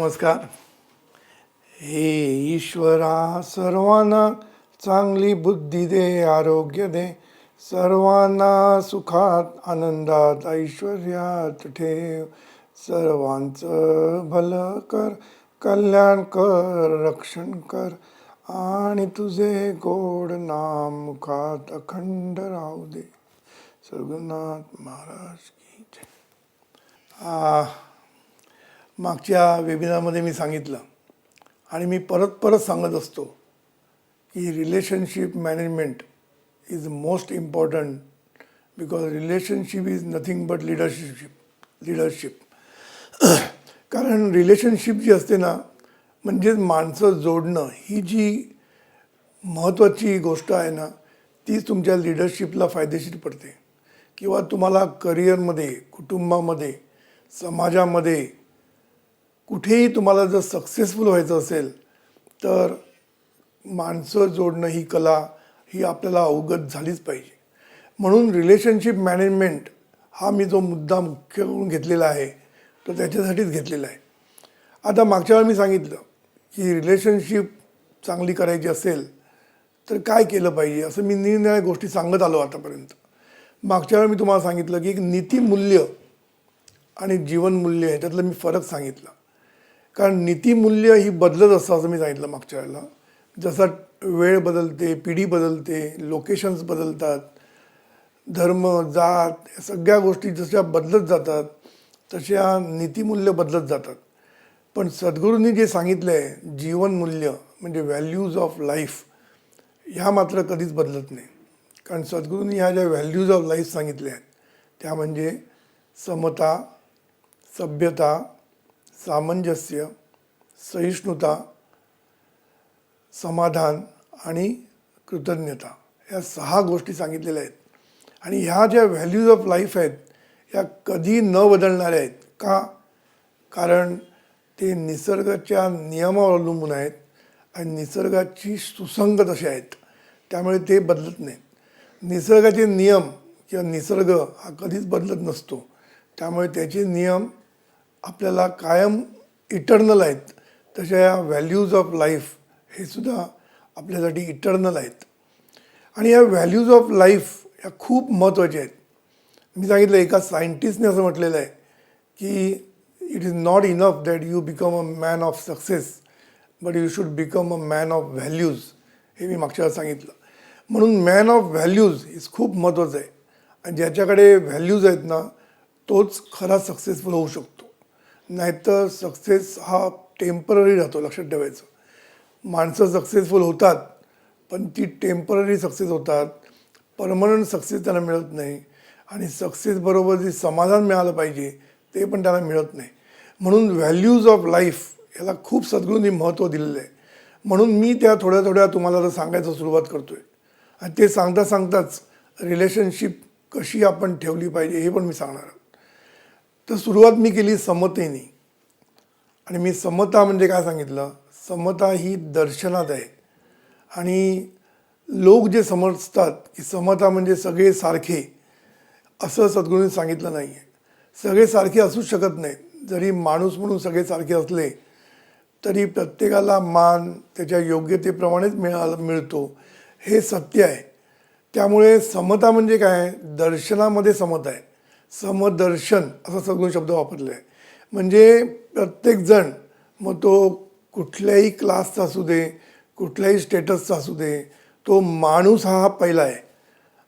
नमस्कार. हे ईश्वरा सर्वांना चांगली बुद्धी दे, आरोग्य दे, सर्वांना सुखात आनंदात ऐश्वर्यात ठेव, सर्वांचं भलं कर, कल्याण कर, रक्षण कर, आणि तुझे गोड नाम मुखात अखंड राहू दे. सद्गुरुनाथ महाराज की जय. मागच्या वेबिनारमध्ये मी सांगितलं आणि मी परत सांगत असतो की relationship management is most important, because relationship is nothing but leadership. कारण रिलेशनशिप जी असते ना, म्हणजेच माणसं जोडणं, ही जी महत्त्वाची गोष्ट आहे ना, तीच तुमच्या लिडरशिपला फायदेशीर पडते. किंवा तुम्हाला करिअरमध्ये, कुटुंबामध्ये, समाजामध्ये कुठेही तुम्हाला जर सक्सेसफुल व्हायचं असेल तर माणसं जोडणं ही कला ही आपल्याला अवगत झालीच पाहिजे. म्हणून रिलेशनशिप मॅनेजमेंट हा मी जो मुद्दा मुख्य करून घेतलेला आहे तो त्याच्यासाठीच घेतलेला आहे. आता मागच्या वेळी मी सांगितलं की रिलेशनशिप चांगली करायची असेल तर काय केलं पाहिजे, असं मी निरनिराळ्या गोष्टी सांगत आलो आतापर्यंत. मागच्या वेळी मी तुम्हाला सांगितलं की एक नीतिमूल्य आणि जीवनमूल्य ह्याच्यातलं मी फरक सांगितला. कारण नीतिमूल्य ही बदलत असतं असं मी सांगितलं मागच्या वेळेला. जसा वेळ बदलते, पिढी बदलते, लोकेशन्स बदलतात, धर्म, जात, या सगळ्या गोष्टी जशा बदलत जातात तशा नीतिमूल्य बदलत जातात. पण सद्गुरूंनी जे सांगितलं आहे जीवनमूल्य म्हणजे व्हॅल्यूज ऑफ लाईफ, ह्या मात्र कधीच बदलत नाही. कारण सद्गुरूंनी ह्या ज्या व्हॅल्यूज ऑफ लाईफ सांगितल्या आहेत त्या म्हणजे समता, सभ्यता, सामंजस्य, सहिष्णुता, समाधान आणि कृतज्ञता, या 6 गोष्टी सांगितलेल्या आहेत. आणि ह्या ज्या व्हॅल्यूज ऑफ लाईफ आहेत ह्या कधी न बदलणाऱ्या आहेत. का? कारण ते निसर्गाच्या नियमावर अवलंबून आहेत आणि निसर्गाची सुसंगत असे आहेत, त्यामुळे ते बदलत नाहीत. निसर्गाचे नियम किंवा निसर्ग हा कधीच बदलत नसतो, त्यामुळे त्याचे नियम आपल्याला कायम इटर्नल आहेत. तशा या व्हॅल्यूज ऑफ लाईफ हे सुद्धा आपल्यासाठी इटर्नल आहेत. आणि या व्हॅल्यूज ऑफ लाईफ ह्या खूप महत्त्वाच्या आहेत. मी सांगितलं एका सायंटिस्टने असं म्हटलेलं आहे की it is not enough that you become a man of success, but you should become a man of values. हे मी मागच्या वेळेला सांगितलं. म्हणून मॅन ऑफ व्हॅल्यूज इज खूप महत्त्वाचं आहे. आणि ज्याच्याकडे व्हॅल्यूज आहेत ना तोच खरा सक्सेसफुल होऊ शकतो. नाहीतर सक्सेस हा टेम्पररी राहतो, लक्षात ठेवायचं. माणसं सक्सेसफुल होतात पण ती टेम्पररी सक्सेस होतात, परमनंट सक्सेस त्यांना मिळत नाही. आणि सक्सेसबरोबर जे समाधान मिळालं पाहिजे ते पण त्यांना मिळत नाही. म्हणून व्हॅल्यूज ऑफ लाईफ याला खूप सद्गुरूंनी महत्त्व दिलेलं आहे. म्हणून मी त्या थोड्या तुम्हाला सांगायचं सुरुवात करतो आहे. आणि ते सांगताच रिलेशनशिप कशी आपण ठेवली पाहिजे हे पण मी सांगणार आहे. तर सुरुवात मी केली समतेने. आणि मी समता म्हणजे काय सांगितलं, समता ही दर्शनात आहे. आणि लोक जे समजतात की समता म्हणजे सगळे सारखे, असं सद्गुरूंनी सांगितलं नाही आहे. सगळे सारखे असूच शकत नाहीत. जरी माणूस म्हणून सगळे सारखे असले तरी प्रत्येकाला मान त्याच्या योग्यतेप्रमाणेच मिळतो, हे सत्य आहे. त्यामुळे समता म्हणजे काय, दर्शनामध्ये समता आहे. समदर्शन असा सद्गुरू शब्द वापरला आहे. म्हणजे प्रत्येकजण, मग तो कुठल्याही क्लासचा असू दे, कुठल्याही स्टेटसचा असू दे, तो माणूस हा पहिला आहे.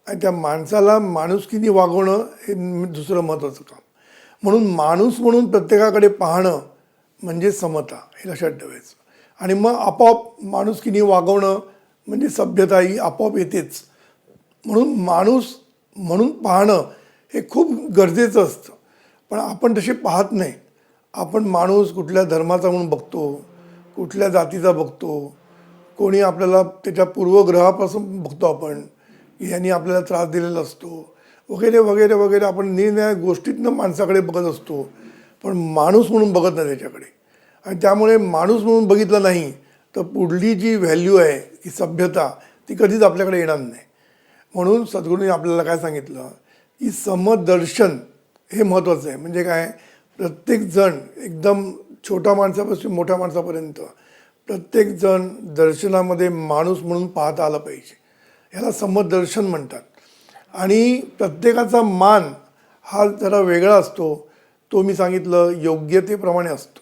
आणि त्या माणसाला माणुसकीने वागवणं हे दुसरं महत्त्वाचं काम. म्हणून माणूस म्हणून प्रत्येकाकडे पाहणं म्हणजे समता, हे लक्षात ठेवायचं. आणि मग आपोआप माणुसकीने वागवणं म्हणजे सभ्यता ही आपोआप येतेच. म्हणून माणूस म्हणून पाहणं हे खूप गरजेचं असतं. पण आपण तसे पाहत नाही. आपण माणूस कुठल्या धर्माचा म्हणून बघतो, कुठल्या जातीचा बघतो, कोणी आपल्याला त्याच्या पूर्वग्रहापासून बघतो आपण की ह्यांनी आपल्याला त्रास दिलेला असतो वगैरे वगैरे वगैरे. आपण निरनिराळ्या गोष्टीतनं माणसाकडे बघत असतो, पण माणूस म्हणून बघत नाही त्याच्याकडे. आणि त्यामुळे माणूस म्हणून बघितलं नाही तर पुढली जी व्हॅल्यू आहे की सभ्यता, ती कधीच आपल्याकडे येणार नाही. म्हणून सद्गुरूंनी आपल्याला काय सांगितलं की समदर्शन हे महत्त्वाचं आहे. म्हणजे काय, प्रत्येकजण एकदम छोट्या माणसापासून मोठ्या माणसापर्यंत प्रत्येकजण दर्शनामध्ये माणूस म्हणून पाहता आला पाहिजे. ह्याला समदर्शन म्हणतात. आणि प्रत्येकाचा मान हा जरा वेगळा असतो. तो मी सांगितलं योग्यतेप्रमाणे असतो.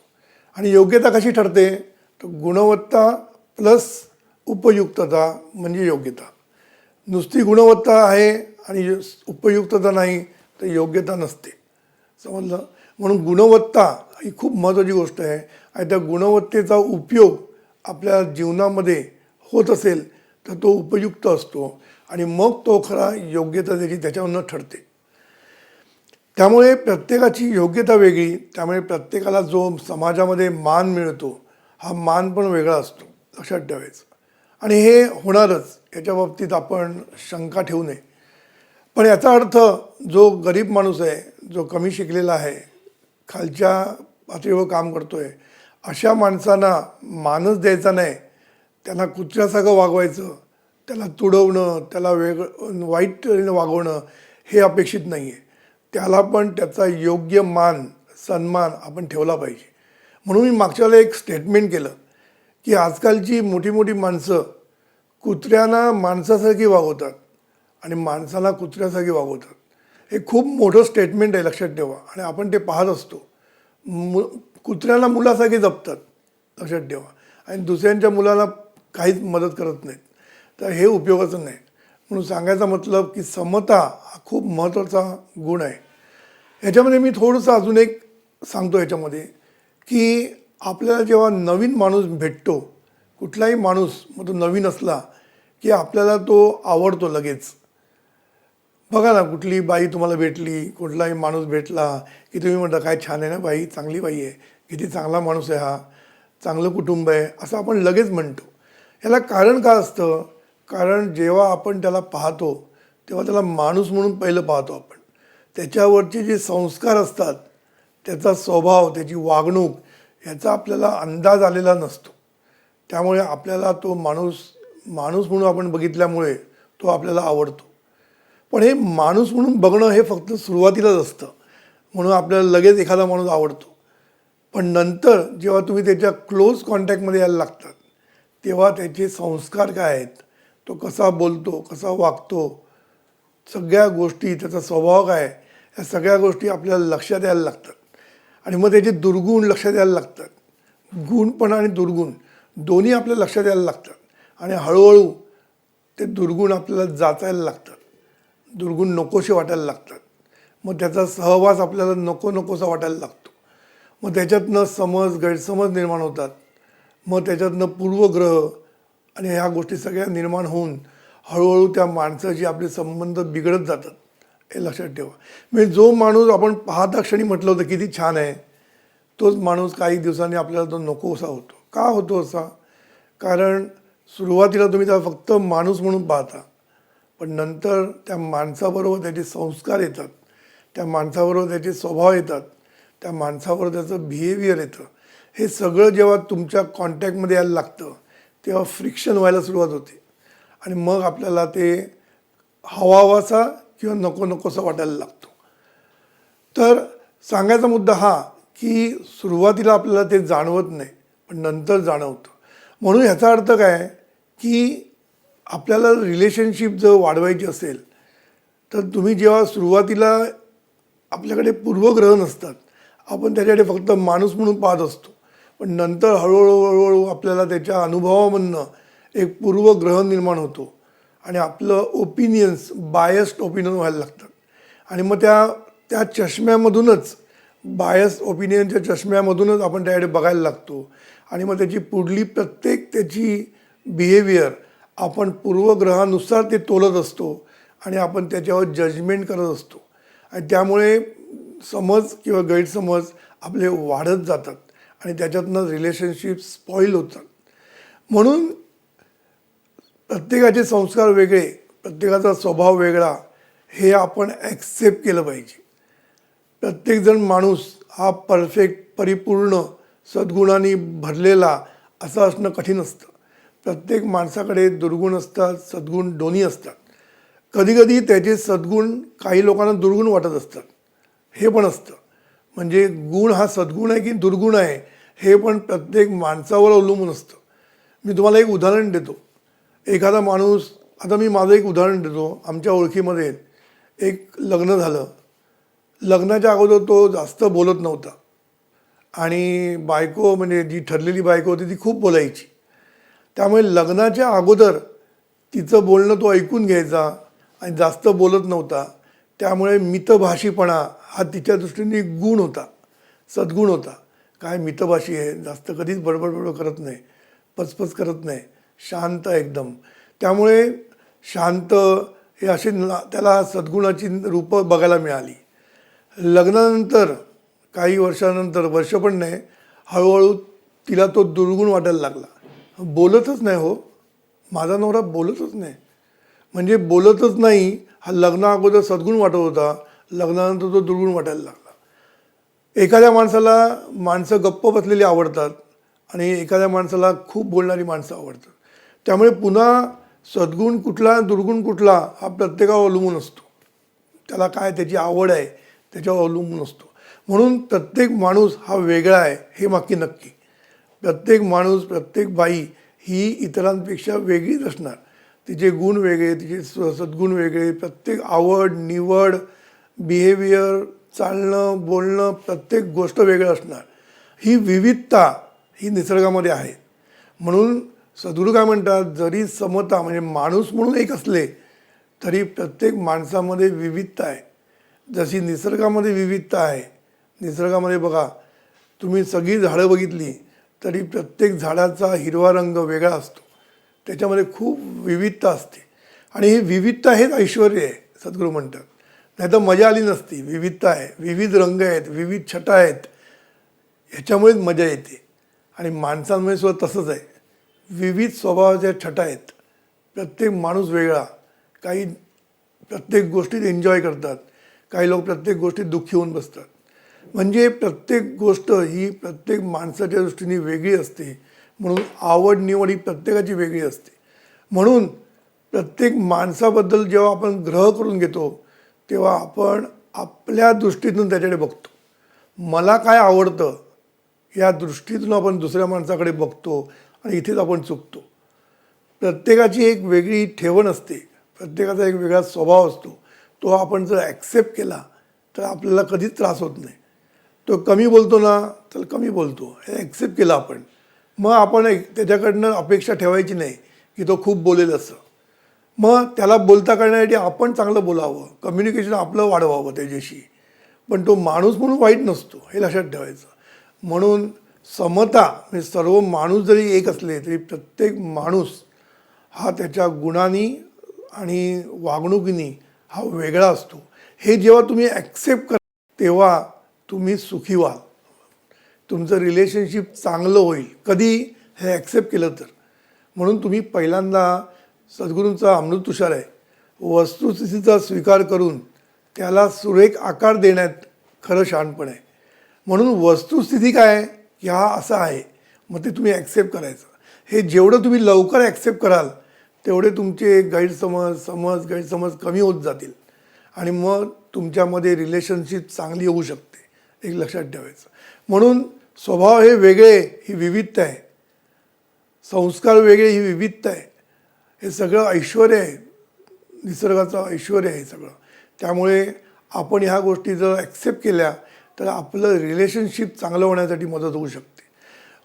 आणि योग्यता कशी ठरते? तर गुणवत्ता प्लस उपयुक्तता म्हणजे योग्यता. नुसती गुणवत्ता आहे आणि उपयुक्तता नाही तर योग्यता नसते. समजलं? म्हणून गुणवत्ता ही खूप महत्त्वाची गोष्ट आहे. आणि त्या गुणवत्तेचा उपयोग आपल्या जीवनामध्ये होत असेल तर तो उपयुक्त असतो आणि मग तो खरा योग्यता त्याची त्याच्यावरनं ठरते. त्यामुळे प्रत्येकाची योग्यता वेगळी. त्यामुळे प्रत्येकाला जो समाजामध्ये मान मिळतो हा मान पण वेगळा असतो. लक्षात ठेवायचं. आणि हे होणारच, याच्या बाबतीत आपण शंका ठेवू नये. पण याचा अर्थ जो गरीब माणूस आहे, जो कमी शिकलेला आहे, खालच्या पातळीवर काम करतो आहे, अशा माणसांना मानच द्यायचा नाही. त्यांना कुत्र्यासारखं वागवायचं, त्याला तुडवणं, त्याला वाईट तऱ्हेनं वागवणं हे अपेक्षित नाही आहे. त्याला पण त्याचा योग्य मान सन्मान आपण ठेवला पाहिजे. म्हणून मी मागच्या वेळेला एक स्टेटमेंट केलं की आजकालची मोठी मोठी माणसं कुत्र्यांना माणसासारखी वागवतात आणि माणसाला कुत्र्यासारखी वागवतात. हे खूप मोठं स्टेटमेंट आहे, लक्षात ठेवा. आणि आपण ते पाहत असतो. कुत्र्यांना मुलासारखी जपतात, लक्षात ठेवा. आणि दुसऱ्यांच्या मुलाला काहीच मदत करत नाहीत. तर हे उपयोगाचं नाही. म्हणून सांगायचा मतलब की समता हा खूप महत्त्वाचा गुण आहे. ह्याच्यामध्ये मी थोडंसं अजून एक सांगतो ह्याच्यामध्ये की आपल्याला जेव्हा नवीन माणूस भेटतो, कुठलाही माणूस मग तो नवीन असला की आपल्याला तो आवडतो लगेच. बघा ना, कुठली बाई तुम्हाला भेटली, कुठलाही माणूस भेटला की तुम्ही म्हणता काय छान आहे ना बाई, चांगली बाई आहे, किती चांगला माणूस आहे हा, चांगलं कुटुंब आहे, असं आपण लगेच म्हणतो. याला कारण का असतं? कारण जेव्हा आपण त्याला पाहतो तेव्हा त्याला माणूस म्हणून पहिलं पाहतो आपण. त्याच्यावरचे जे संस्कार असतात, त्याचा स्वभाव, त्याची वागणूक याचा आपल्याला अंदाज आलेला नसतो. त्यामुळे आपल्याला तो माणूस म्हणून आपण बघितल्यामुळे तो आपल्याला आवडतो. पण हे माणूस म्हणून बघणं हे फक्त सुरुवातीलाच असतं. म्हणून आपल्याला लगेच एखादा माणूस आवडतो. पण नंतर जेव्हा तुम्ही त्याच्या क्लोज कॉन्टॅक्टमध्ये यायला लागतात तेव्हा त्याचे संस्कार काय आहेत, तो कसा बोलतो, कसा वागतो, सगळ्या गोष्टी, त्याचा स्वभाव काय, या सगळ्या गोष्टी आपल्याला लक्षात यायला लागतात. आणि मग त्याचे दुर्गुण लक्षात यायला लागतात. गुण पण आणि दुर्गुण दोन्ही आपल्याला लक्षात यायला लागतात. आणि हळूहळू ते दुर्गुण आपल्याला जाचायला लागतात. दुर्गुण नकोसे वाटायला लागतात. मग त्याचा सहवास आपल्याला नकोसा वाटायला लागतो. मग त्याच्यातनं गैरसमज निर्माण होतात. मग त्याच्यातनं पूर्वग्रह आणि ह्या गोष्टी सगळ्या निर्माण होऊन हळूहळू त्या माणसाशी आपले संबंध बिघडत जातात. हे लक्षात ठेवा. म्हणजे जो माणूस आपण पाहता क्षणी म्हटलं होतं किती छान आहे, तोच माणूस काही दिवसांनी आपल्याला तो नकोसा होतो. का होतो असा? कारण सुरुवातीला तुम्ही त्याला फक्त माणूस म्हणून पाहता, पण नंतर त्या माणसाबरोबर त्याचे संस्कार येतात, त्या माणसाबरोबर त्याचे स्वभाव येतात, त्या माणसाबरोबर त्याचं बिहेवियर येतं. हे सगळं जेव्हा तुमच्या कॉन्टॅक्टमध्ये यायला लागतं तेव्हा फ्रिक्शन व्हायला सुरुवात होते. आणि मग आपल्याला ते हवासा किंवा नकोसा वाटायला लागतो. तर सांगायचा मुद्दा हा की सुरुवातीला आपल्याला ते जाणवत नाही, पण नंतर जाणवतं. म्हणून ह्याचा अर्थ काय की आपल्याला रिलेशनशिप जर वाढवायची असेल तर तुम्ही जेव्हा सुरुवातीला आपल्याकडे पूर्वग्रह नसतात, आपण त्याच्याकडे फक्त माणूस म्हणून पाहत असतो, पण नंतर हळूहळू आपल्याला त्याच्या अनुभवामधनं एक पूर्वग्रह निर्माण होतो आणि आपलं ओपिनियन्स बायस्ड ओपिनियन व्हायला लागतात. आणि मग त्या चष्म्यामधूनच, बायस ओपिनियनच्या चष्म्यामधूनच आपण त्याकडे बघायला लागतो. आणि मग त्याची पुढली प्रत्येक त्याची बिहेवियर आपण पूर्वग्रहानुसार ते तोलत असतो आणि आपण त्याच्यावर जजमेंट करत असतो. आणि त्यामुळे समज किंवा गैरसमज आपले वाढत जातात आणि त्याच्यातनं रिलेशनशिप स्पॉईल होतात. म्हणून प्रत्येकाचे संस्कार वेगळे, प्रत्येकाचा स्वभाव वेगळा, हे आपण ॲक्सेप्ट केलं पाहिजे. प्रत्येकजण माणूस हा परफेक्ट, परिपूर्ण, सद्गुणांनी भरलेला असं असणं कठीण असतं. प्रत्येक माणसाकडे दुर्गुण असतात, सद्गुण दोन्ही असतात. कधीकधी त्याचे सद्गुण काही लोकांना दुर्गुण वाटत असतात, हे पण असतं. म्हणजे गुण हा सद्गुण आहे की दुर्गुण आहे हे पण प्रत्येक माणसावर अवलंबून असतं. मी तुम्हाला एक उदाहरण देतो. एखादा माणूस, आता मी माझं एक उदाहरण देतो. आमच्या ओळखीमध्ये एक लग्न झालं. लग्नाच्या अगोदर तो जास्त बोलत नव्हता आणि बायको म्हणजे जी ठरलेली बायको होती ती खूप बोलायची. त्यामुळे लग्नाच्या अगोदर तिचं बोलणं तो ऐकून घ्यायचा आणि जास्त बोलत नव्हता. त्यामुळे मितभाषीपणा हा तिच्या दृष्टीने गुण होता, सद्गुण होता. काय मितभाषी आहे, जास्त कधीच बडबड करत नाही, पचपच करत नाही, शांत एकदम. त्यामुळे शांत हे असे त्याला सद्गुणाची रूपं बघायला मिळाली. लग्नानंतर काही वर्षानंतर, वर्ष पण नाही, हळूहळू तिला तो दुर्गुण वाटायला लागला. बोलतच नाही हो, माझा नवरा बोलतच नाही. म्हणजे बोलतच नाही हा लग्ना अगोदर सद्गुण वाटत होता, लग्नानंतर तो दुर्गुण वाटायला लागला. एखाद्या माणसाला माणसं गप्प बसलेली आवडतात आणि एखाद्या माणसाला खूप बोलणारी माणसं आवडतात. त्यामुळे पुन्हा सद्गुण कुठला दुर्गुण कुठला हा प्रत्येकावर अवलंबून असतो. त्याला काय त्याची आवड आहे त्याच्यावर अवलंबून असतो. म्हणून प्रत्येक माणूस हा वेगळा आहे हे माकी नक्की. प्रत्येक माणूस, प्रत्येक बाई ही इतरांपेक्षा वेगळीच असणार. तिचे गुण वेगळे, तिचे सद्गुण वेगळे, प्रत्येक आवड निवड, बिहेवियर, चालणं बोलणं, प्रत्येक गोष्ट वेगळं असणार. ही विविधता ही निसर्गामध्ये आहे. म्हणून सद्गुरू काय म्हणतात, जरी समता म्हणजे माणूस म्हणून एक असले तरी प्रत्येक माणसामध्ये विविधता आहे. जशी निसर्गामध्ये विविधता आहे, निसर्गामध्ये बघा तुम्ही सगळी झाडं बघितली तरी प्रत्येक झाडाचा हिरवा रंग वेगळा असतो, त्याच्यामध्ये खूप विविधता असते. आणि ही विविधता हेच ऐश्वर्य आहे सद्गुरू म्हणतात. नाही तर मजा आली नसती. विविधता आहे, विविध रंग आहेत, विविध छटा आहेत, ह्याच्यामुळेच मजा येते. आणि माणसांमध्ये सुद्धा तसंच आहे, विविध स्वभावाच्या छटा आहेत. प्रत्येक माणूस वेगळा. काही प्रत्येक गोष्टीत एन्जॉय करतात, काही लोक प्रत्येक गोष्टीत दुःखी होऊन बसतात. म्हणजे प्रत्येक गोष्ट ही प्रत्येक माणसाच्या दृष्टीने वेगळी असते. म्हणून आवड निवड ही प्रत्येकाची वेगळी असते. म्हणून प्रत्येक माणसाबद्दल जेव्हा आपण ग्रह करून घेतो तेव्हा आपण आपल्या दृष्टीतून त्याच्याकडे बघतो. मला काय आवडतं या दृष्टीतून आपण दुसऱ्या माणसाकडे बघतो आणि इथेच आपण चुकतो. प्रत्येकाची एक वेगळी ठेवण असते, प्रत्येकाचा एक वेगळा स्वभाव असतो. तो आपण जर ॲक्सेप्ट केला तर आपल्याला कधीच त्रास होत नाही. तो कमी बोलतो ना तर कमी बोलतो, हे ॲक्सेप्ट केलं आपण. मग आपण त्याच्याकडनं अपेक्षा ठेवायची नाही की तो खूप बोलेल असं. मग त्याला बोलता करण्यासाठी आपण चांगलं बोलावं, कम्युनिकेशन आपलं वाढवावं त्याच्याशी. पण तो माणूस म्हणून वाईट नसतो, हे लक्षात ठेवायचं. म्हणून समता म्हणजे सर्व माणूस जरी एक असले तरी प्रत्येक माणूस हा त्याच्या गुणांनी आणि वागणुकीने हा वेगळा असतो. हे जेव्हा तुम्ही ॲक्सेप्ट करा तेव्हा तुम्ही सुखी व्हाल, तुमचं रिलेशनशिप चांगलं होईल. कधी हे ॲक्सेप्ट केलं तर. म्हणून तुम्ही पहिल्यांदा सद्गुरूंचा अमृत तुषार आहे, वस्तुस्थितीचा स्वीकार करून त्याला सुरेख आकार देण्यात खरं शहाणपण आहे. म्हणून वस्तुस्थिती काय की हा असा आहे, मग ते तुम्ही ॲक्सेप्ट करायचं. हे जेवढं तुम्ही लवकर ॲक्सेप्ट कराल तेवढे तुमचे गैरसमज कमी होत जातील आणि मग तुमच्यामध्ये रिलेशनशिप चांगली होऊ शकते. एक लक्षात ठेवायचं. म्हणून स्वभाव हे वेगळे ही विविधता आहे, संस्कार वेगळे ही विविधता आहे. हे सगळं ऐश्वर आहे, निसर्गाचं ऐश्वर आहे हे सगळं. त्यामुळे आपण ह्या गोष्टी जर ॲक्सेप्ट केल्या तर आपलं रिलेशनशिप चांगलं होण्यासाठी मदत होऊ शकते.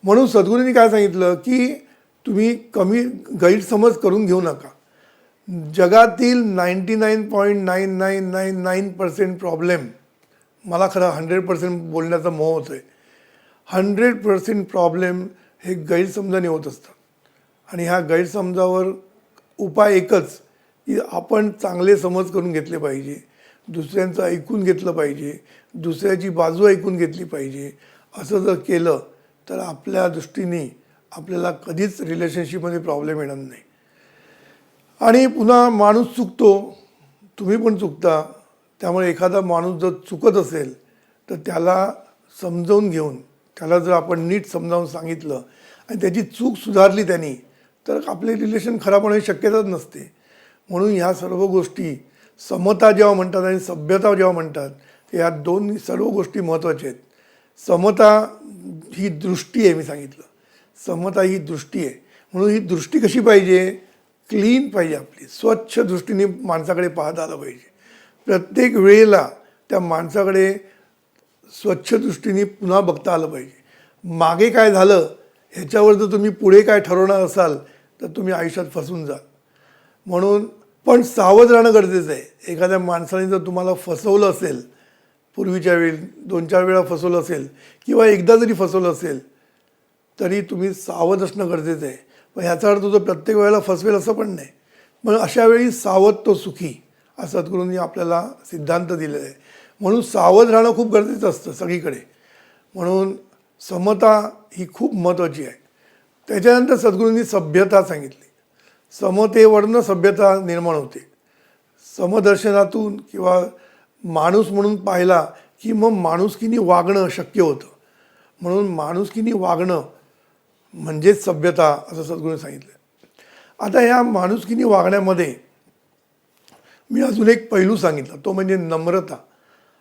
म्हणून सद्गुरूंनी काय सांगितलं की तुम्ही कमी गैरसमज करून घेऊ नका. जगातील 99.9999% प्रॉब्लेम, मला खरं 100% बोलण्याचा मोह होतो आहे, 100% प्रॉब्लेम हे गैरसमजाने होत असतात. आणि ह्या गैरसमजावर उपाय एकच की आपण चांगले समज करून घेतले पाहिजे, दुसऱ्यांचं ऐकून घेतलं पाहिजे, दुसऱ्याची बाजू ऐकून घेतली पाहिजे. असं जर केलं तर आपल्या दृष्टीने आपल्याला कधीच रिलेशनशिपमध्ये प्रॉब्लेम येणार नाही. आणि पुन्हा माणूस चुकतो, तुम्ही पण चुकता. त्यामुळे एखादा माणूस जर चुकत असेल तर त्याला समजावून घेऊन, त्याला जर आपण नीट समजावून सांगितलं आणि त्याची चूक सुधारली त्यांनी तर आपले रिलेशन खराब होण्याची शक्यताच नसते. म्हणून ह्या सर्व गोष्टी, समता जेव्हा म्हणतात आणि सभ्यता जेव्हा म्हणतात, या दोन सर्व गोष्टी महत्त्वाच्या आहेत. समता ही दृष्टी आहे, मी सांगितलं समता ही दृष्टी आहे. म्हणून ही दृष्टी कशी पाहिजे, क्लीन पाहिजे, आपली स्वच्छ दृष्टीने माणसाकडे पाहता आलं पाहिजे. प्रत्येक वेळेला त्या माणसाकडे स्वच्छ दृष्टीने पुन्हा बघता आलं पाहिजे. मागे काय झालं ह्याच्यावर जर तुम्ही पुढे काय ठरवणार असाल तर तुम्ही आयुष्यात फसून जाल. म्हणून पण सावध राहणं गरजेचं आहे. एखाद्या माणसाने जर तुम्हाला फसवलं असेल, पूर्वीच्या वेळी 2-4 वेळा फसवलं असेल किंवा एकदा जरी फसवलं असेल तरी तुम्ही सावध असणं गरजेचं आहे. पण ह्याचा अर्थ तो प्रत्येक वेळेला फसवेल असं पण नाही. पण अशा वेळी सावध तो सुखी असं सद्गुरूंनी आपल्याला सिद्धांत दिलेला आहे. म्हणून सावध राहणं खूप गरजेचं असतं सगळीकडे. म्हणून समता ही खूप महत्त्वाची आहे. त्याच्यानंतर सद्गुरूंनी सभ्यता सांगितली. समतेवरनं सभ्यता निर्माण होते. समदर्शनातून किंवा माणूस म्हणून पाहिला की मग माणुसकीने वागणं शक्य होतं. म्हणून माणुसकीने वागणं म्हणजेच सभ्यता असं सद्गुरूंनी सांगितलं. आता ह्या माणुसकीने वागण्यामध्ये मी अजून एक पैलू सांगितला, तो म्हणजे नम्रता.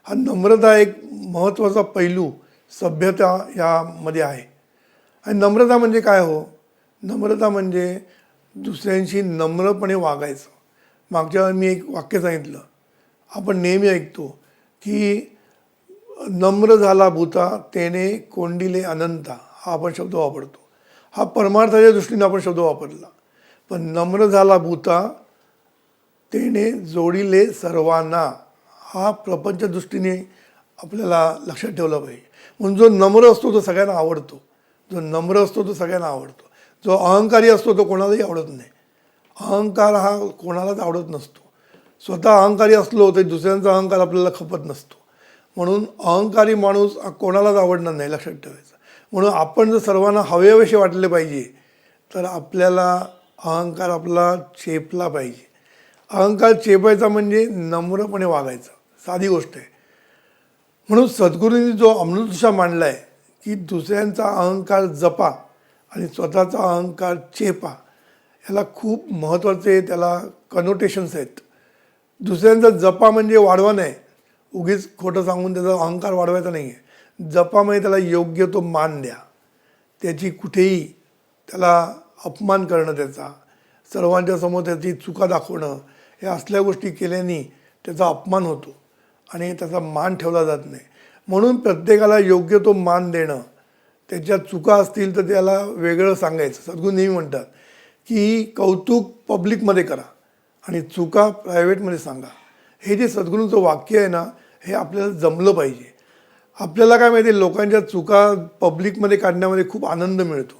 हा नम्रता एक महत्त्वाचा पैलू सभ्यता यामध्ये आहे. आणि नम्रता म्हणजे काय हो, नम्रता म्हणजे दुसऱ्यांशी नम्रपणे वागायचं. मागच्या वेळी मी एक वाक्य सांगितलं, आपण नेहमी ऐकतो की नम्र झाला भूता तेने कोंडिले अनंता, हा आपण शब्द वापरतो. हा परमार्थाच्या दृष्टीने आपण शब्द वापरला. पण नम्र झाला भूता तेने जोडिले सर्वांना, हा प्रपंच दृष्टीने आपल्याला लक्षात ठेवला पाहिजे. म्हणून जो नम्र असतो तो सगळ्यांना आवडतो. जो नम्र असतो तो सगळ्यांना आवडतो. जो अहंकारी असतो तो कोणालाही आवडत नाही. अहंकार हा कोणालाच आवडत नसतो. स्वतः अहंकारी असलो तरी दुसऱ्यांचा अहंकार आपल्याला खपत नसतो. म्हणून अहंकारी माणूस कोणालाच आवडणार नाही, लक्षात ठेवायचं. म्हणून आपण जर सर्वांना हवेहवेसे वाटले पाहिजे तर आपल्याला अहंकार आपला चेपला पाहिजे. अहंकार चेपायचा म्हणजे नम्रपणे वागायचं, साधी गोष्ट आहे. म्हणून सद्गुरूंनी जो अमृतशा मांडला आहे की दुसऱ्यांचा अहंकार जपा आणि स्वतःचा अहंकार चेपा, ह्याला खूप महत्त्वाचे त्याला कनोटेशन्स आहेत. दुसऱ्यांचा जपा म्हणजे वाढवा नाही, उगीच खोटं सांगून त्याचा अहंकार वाढवायचा नाही आहे. जपा म्हणजे त्याला योग्य तो मान द्या, त्याची कुठेही त्याला अपमान करणं, त्याचा सर्वांच्या समोर त्याची चुका दाखवणं, हे असल्या गोष्टी केल्याने त्याचा अपमान होतो आणि त्याचा मान ठेवला जात नाही. म्हणून प्रत्येकाला योग्य तो मान देणं, त्याच्या चुका असतील तर त्याला वेगळं सांगायचं. सद्गुरू नेहमी म्हणतात की कौतुक पब्लिकमध्ये करा आणि चुका प्रायव्हेटमध्ये सांगा. हे जे सद्गुरूंचं वाक्य आहे ना, हे आपल्याला जमलं पाहिजे. आपल्याला काय माहिती आहे, लोकांच्या चुका पब्लिकमध्ये काढण्यामध्ये खूप आनंद मिळतो.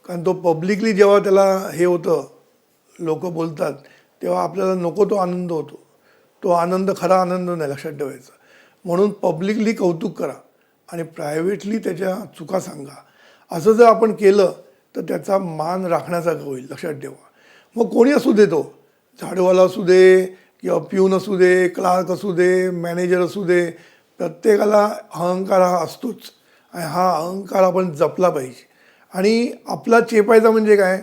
कारण तो पब्लिकली जेव्हा त्याला हे होतं, लोक बोलतात, तेव्हा आपल्याला नको तो आनंद होतो. तो आनंद खरा आनंद नाही, लक्षात ठेवायचं. म्हणून पब्लिकली कौतुक करा आणि प्रायव्हेटली त्याच्या चुका सांगा. असं जर आपण केलं तर त्याचा मान राखण्यासारखं होईल, लक्षात ठेवा. मग कोणी असू दे, तो झाडूवाला असू दे किंवा पिऊन असू दे, क्लार्क असू दे, मॅनेजर असू दे, प्रत्येकाला अहंकार हा असतोच आणि हा अहंकार आपण जपला पाहिजे. आणि आपला चेपायचा म्हणजे काय,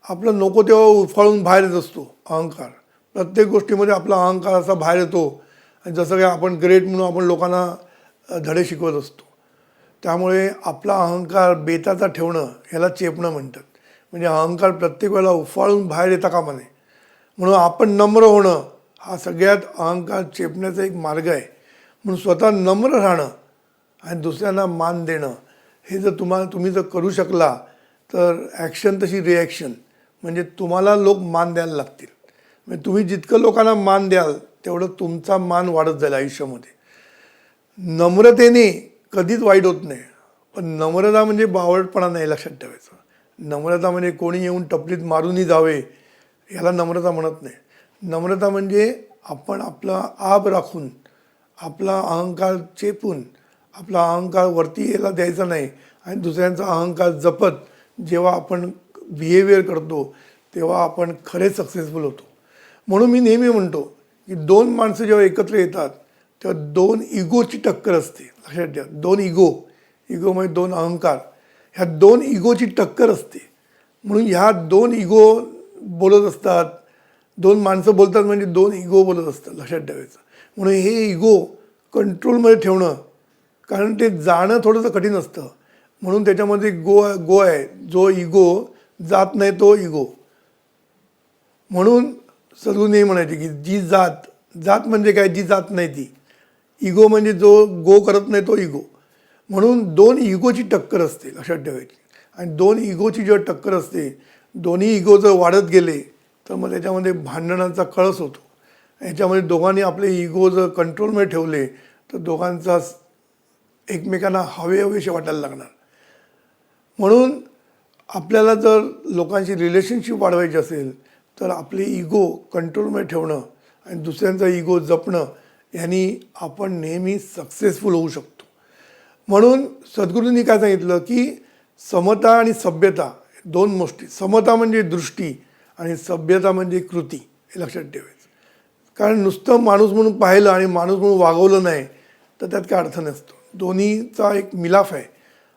आपलं नको तेव्हा उफाळून बाहेर येत असतो अहंकार. प्रत्येक गोष्टीमध्ये आपला अहंकार असा बाहेर येतो आणि जसं काय आपण ग्रेट म्हणून आपण लोकांना धडे शिकवत असतो. त्यामुळे आपला अहंकार बेताचा ठेवणं ह्याला चेपणं म्हणतात. म्हणजे अहंकार प्रत्येक वेळेला उफाळून बाहेर येता कामा नये. म्हणून आपण नम्र होणं हा सगळ्यात अहंकार चेपण्याचा एक मार्ग आहे. म्हणून स्वतः नम्र राहणं आणि दुसऱ्यांना मान देणं, हे जर तुम्ही जर करू शकला तर ॲक्शन तशी रिॲक्शन, म्हणजे तुम्हाला लोक मान द्यायला लागतील. म्हणजे तुम्ही जितकं लोकांना मान द्याल तेवढं तुमचा मान वाढत जाईल आयुष्यामध्ये. नम्रतेने कधीच वाईट होत नाही. पण नम्रता म्हणजे बावळटपणा नाही, लक्षात ठेवायचं. नम्रता म्हणजे कोणी येऊन टपलीत मारूनही जावे याला नम्रता म्हणत नाही. नम्रता म्हणजे आपण आपला आब राखून, आपला अहंकार चेपून, आपला अहंकार वरती यायला द्यायचा नाही आणि दुसऱ्यांचा अहंकार जपत जेव्हा आपण बिहेवियर करतो तेव्हा आपण खरे सक्सेसफुल होतो. म्हणून मी नेहमी म्हणतो की 2 माणसं जेव्हा एकत्र येतात तेव्हा 2 इगोची टक्कर असते, लक्षात ठेवा. 2 इगो म्हणजे 2 अहंकार, ह्या 2 इगोची टक्कर असते. म्हणून ह्या 2 इगो बोलत असतात. 2 माणसं बोलतात म्हणजे 2 इगो बोलत असतात, लक्षात ठेवायचं. म्हणून हे इगो कंट्रोलमध्ये ठेवणं, कारण ते जाणं थोडंसं कठीण असतं. म्हणून त्याच्यामध्ये गो आहे, जो इगो जात नाही तो इगो. म्हणून सद्गुरू नेहमी म्हणायचे की जी जात म्हणजे काय, जी जात नाही ती. इगो म्हणजे जो गो करत नाही तो इगो. म्हणून दोन इगोची टक्कर असते, लक्षात ठेवायची. आणि दोन इगोची जेव्हा टक्कर असते, दोन्ही इगो जर वाढत गेले तर मग त्याच्यामध्ये भांडणाचा कळस होतो. याच्यामध्ये दोघांनी आपले इगो जर कंट्रोलमध्ये ठेवले तर दोघांचा एकमेकांना हवेहवेसे वाटायला लागणार. म्हणून आपल्याला जर लोकांशी रिलेशनशिप वाढवायची असेल तर आपले इगो कंट्रोलमध्ये ठेवणं आणि दुसऱ्यांचा इगो जपणं यांनी आपण नेहमी सक्सेसफुल होऊ शकतो. म्हणून सद्गुरूंनी काय सांगितलं की समता आणि सभ्यता दोन गोष्टी. समता म्हणजे दृष्टी आणि सभ्यता म्हणजे कृती, हे लक्षात ठेवायचं. कारण नुसतं माणूस म्हणून पाहिलं आणि माणूस म्हणून वागवलं नाही तर त्यात काय अर्थ नसतो. दोन्हीचा एक मिलाफ आहे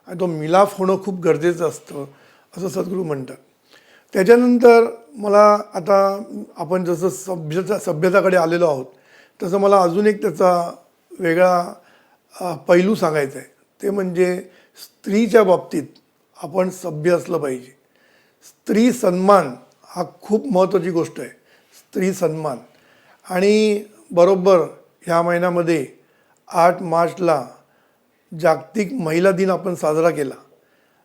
आणि तो मिलाफ होणं खूप गरजेचं असतं असं सद्गुरू म्हणतात. त्याच्यानंतर मला आता आपण जसं सभ्यताकडे आलेलो आहोत तसं मला अजून एक त्याचा वेगळा पैलू सांगायचा आहे. ते म्हणजे स्त्रीच्या बाबतीत आपण सभ्य असलं पाहिजे. स्त्री सन्मान हा खूप महत्त्वाची गोष्ट आहे, स्त्री सन्मान. आणि बरोबर ह्या महिन्यामध्ये 8 मार्चला जागतिक महिला दिन आपण साजरा केला.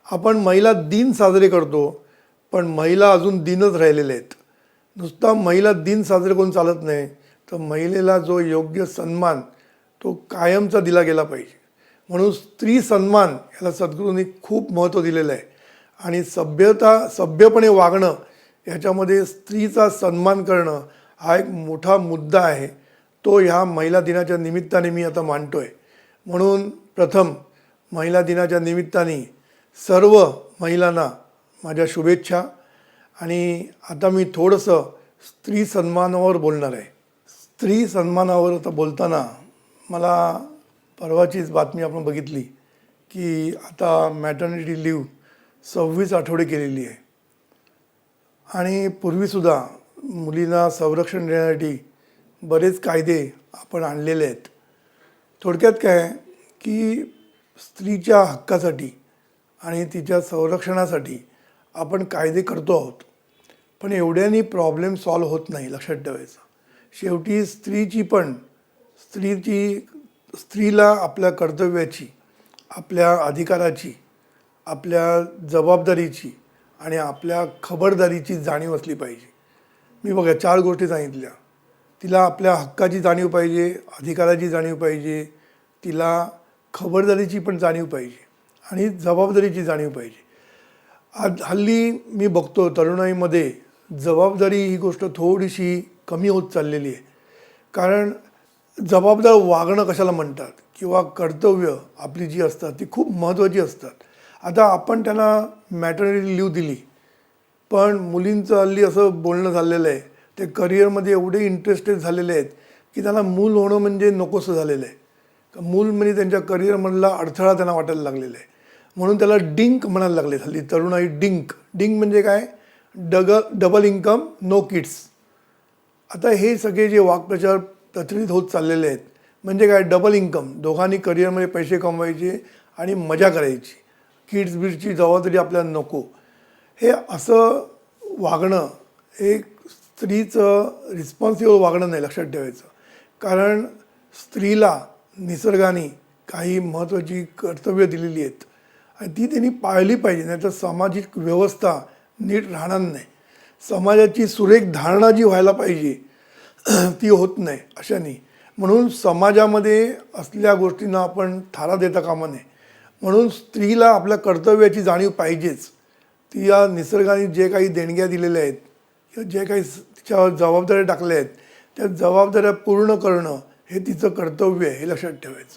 आपण महिला दिन साजरे करतो पण महिला अजून दिनच राहिलेले आहेत. नुसता महिला दिन साजरे करून चालत नाही, तर महिलेला जो योग्य सन्मान तो कायमचा दिला गेला पाहिजे. म्हणून स्त्री सन्मान याला सद्गुरूंनी खूप महत्त्व दिलेलं आहे. आणि सभ्यपणे वागणं याच्यामध्ये स्त्रीचा सन्मान करणं हा एक मोठा मुद्दा आहे. तो ह्या महिला दिनाच्या निमित्ताने मी आता मांडतो आहे. म्हणून प्रथम महिला दिनाच्या निमित्ताने सर्व महिलांना माझ्या शुभेच्छा. आणि आता मी थोडंसं स्त्री सन्मानावर बोलणार आहे. स्त्री सन्मानावर आता बोलताना मला परवाचीच बातमी आपण बघितली की आता मॅटर्निटी लिव्ह 26 आठवडे केलेली आहे. आणि पूर्वीसुद्धा मुलींना संरक्षण देण्यासाठी बरेच कायदे आपण आणलेले आहेत. थोडक्यात काय की स्त्रीच्या हक्कासाठी आणि तिच्या संरक्षणासाठी आपण कायदे करतो आहोत, पण एवढ्यानी प्रॉब्लेम सॉल्व्ह होत नाही, लक्षात ठेवायचं. शेवटी स्त्रीला आपल्या कर्तव्याची, आपल्या अधिकाराची, आपल्या जबाबदारीची आणि आपल्या खबरदारीची जाणीव असली पाहिजे. मी बघा 4 गोष्टी सांगितल्या. तिला आपल्या हक्काची जाणीव पाहिजे, अधिकाराची जाणीव पाहिजे, तिला खबरदारीची पण जाणीव पाहिजे आणि जबाबदारीची जाणीव पाहिजे. आज हल्ली मी बघतो तरुणाईमध्ये जबाबदारी ही गोष्ट थोडीशी कमी होत चाललेली आहे. कारण जबाबदार वागणं कशाला म्हणतात किंवा कर्तव्य आपली जी असतात ती खूप महत्त्वाची असतात. आता आपण त्यांना मॅटर्निटी लिव्ह दिली, पण मुलींचं हल्ली असं बोलणं झालेलं आहे, ते करिअरमध्ये एवढे इंटरेस्टेड झालेले आहेत की त्यांना मूल होणं म्हणजे नकोसं झालेलं आहे. मूल म्हणजे त्यांच्या करिअरमधला अडथळा त्यांना वाटायला लागलेला आहे. म्हणून त्याला डिंक म्हणायला लागले हल्ली तरुणाई. डिंक म्हणजे काय, डबल इन्कम नो किड्स. आता हे सगळे जे वाक्प्रचार प्रचलित होत चाललेले आहेत, म्हणजे काय, डबल इन्कम, दोघांनी करिअरमध्ये पैसे कमवायचे आणि मजा करायची, किड्सची जबाबदारी आपल्याला नको. हे असं वागणं एक स्त्रीचं रिस्पॉन्सिबल वागणं नाही, लक्षात ठेवायचं. कारण स्त्रीला निसर्गाने काही महत्त्वाची कर्तव्य दिलेली आहेत आणि ती त्यांनी पाळली पाहिजे, नाही तर सामाजिक व्यवस्था नीट राहणार नाही. समाजाची सुरेख धारणा जी व्हायला पाहिजे ती होत नाही अशाने. म्हणून समाजामध्ये असलेल्या गोष्टींना आपण थारा देता कामा नये. म्हणून स्त्रीला आपल्या कर्तव्याची जाणीव पाहिजेच. ती या निसर्गाने जे काही देणग्या दिलेल्या आहेत किंवा जे काही तिच्यावर जबाबदाऱ्या टाकल्या आहेत त्या जबाबदाऱ्या पूर्ण करणं हे तिचं कर्तव्य आहे, हे लक्षात ठेवायचं.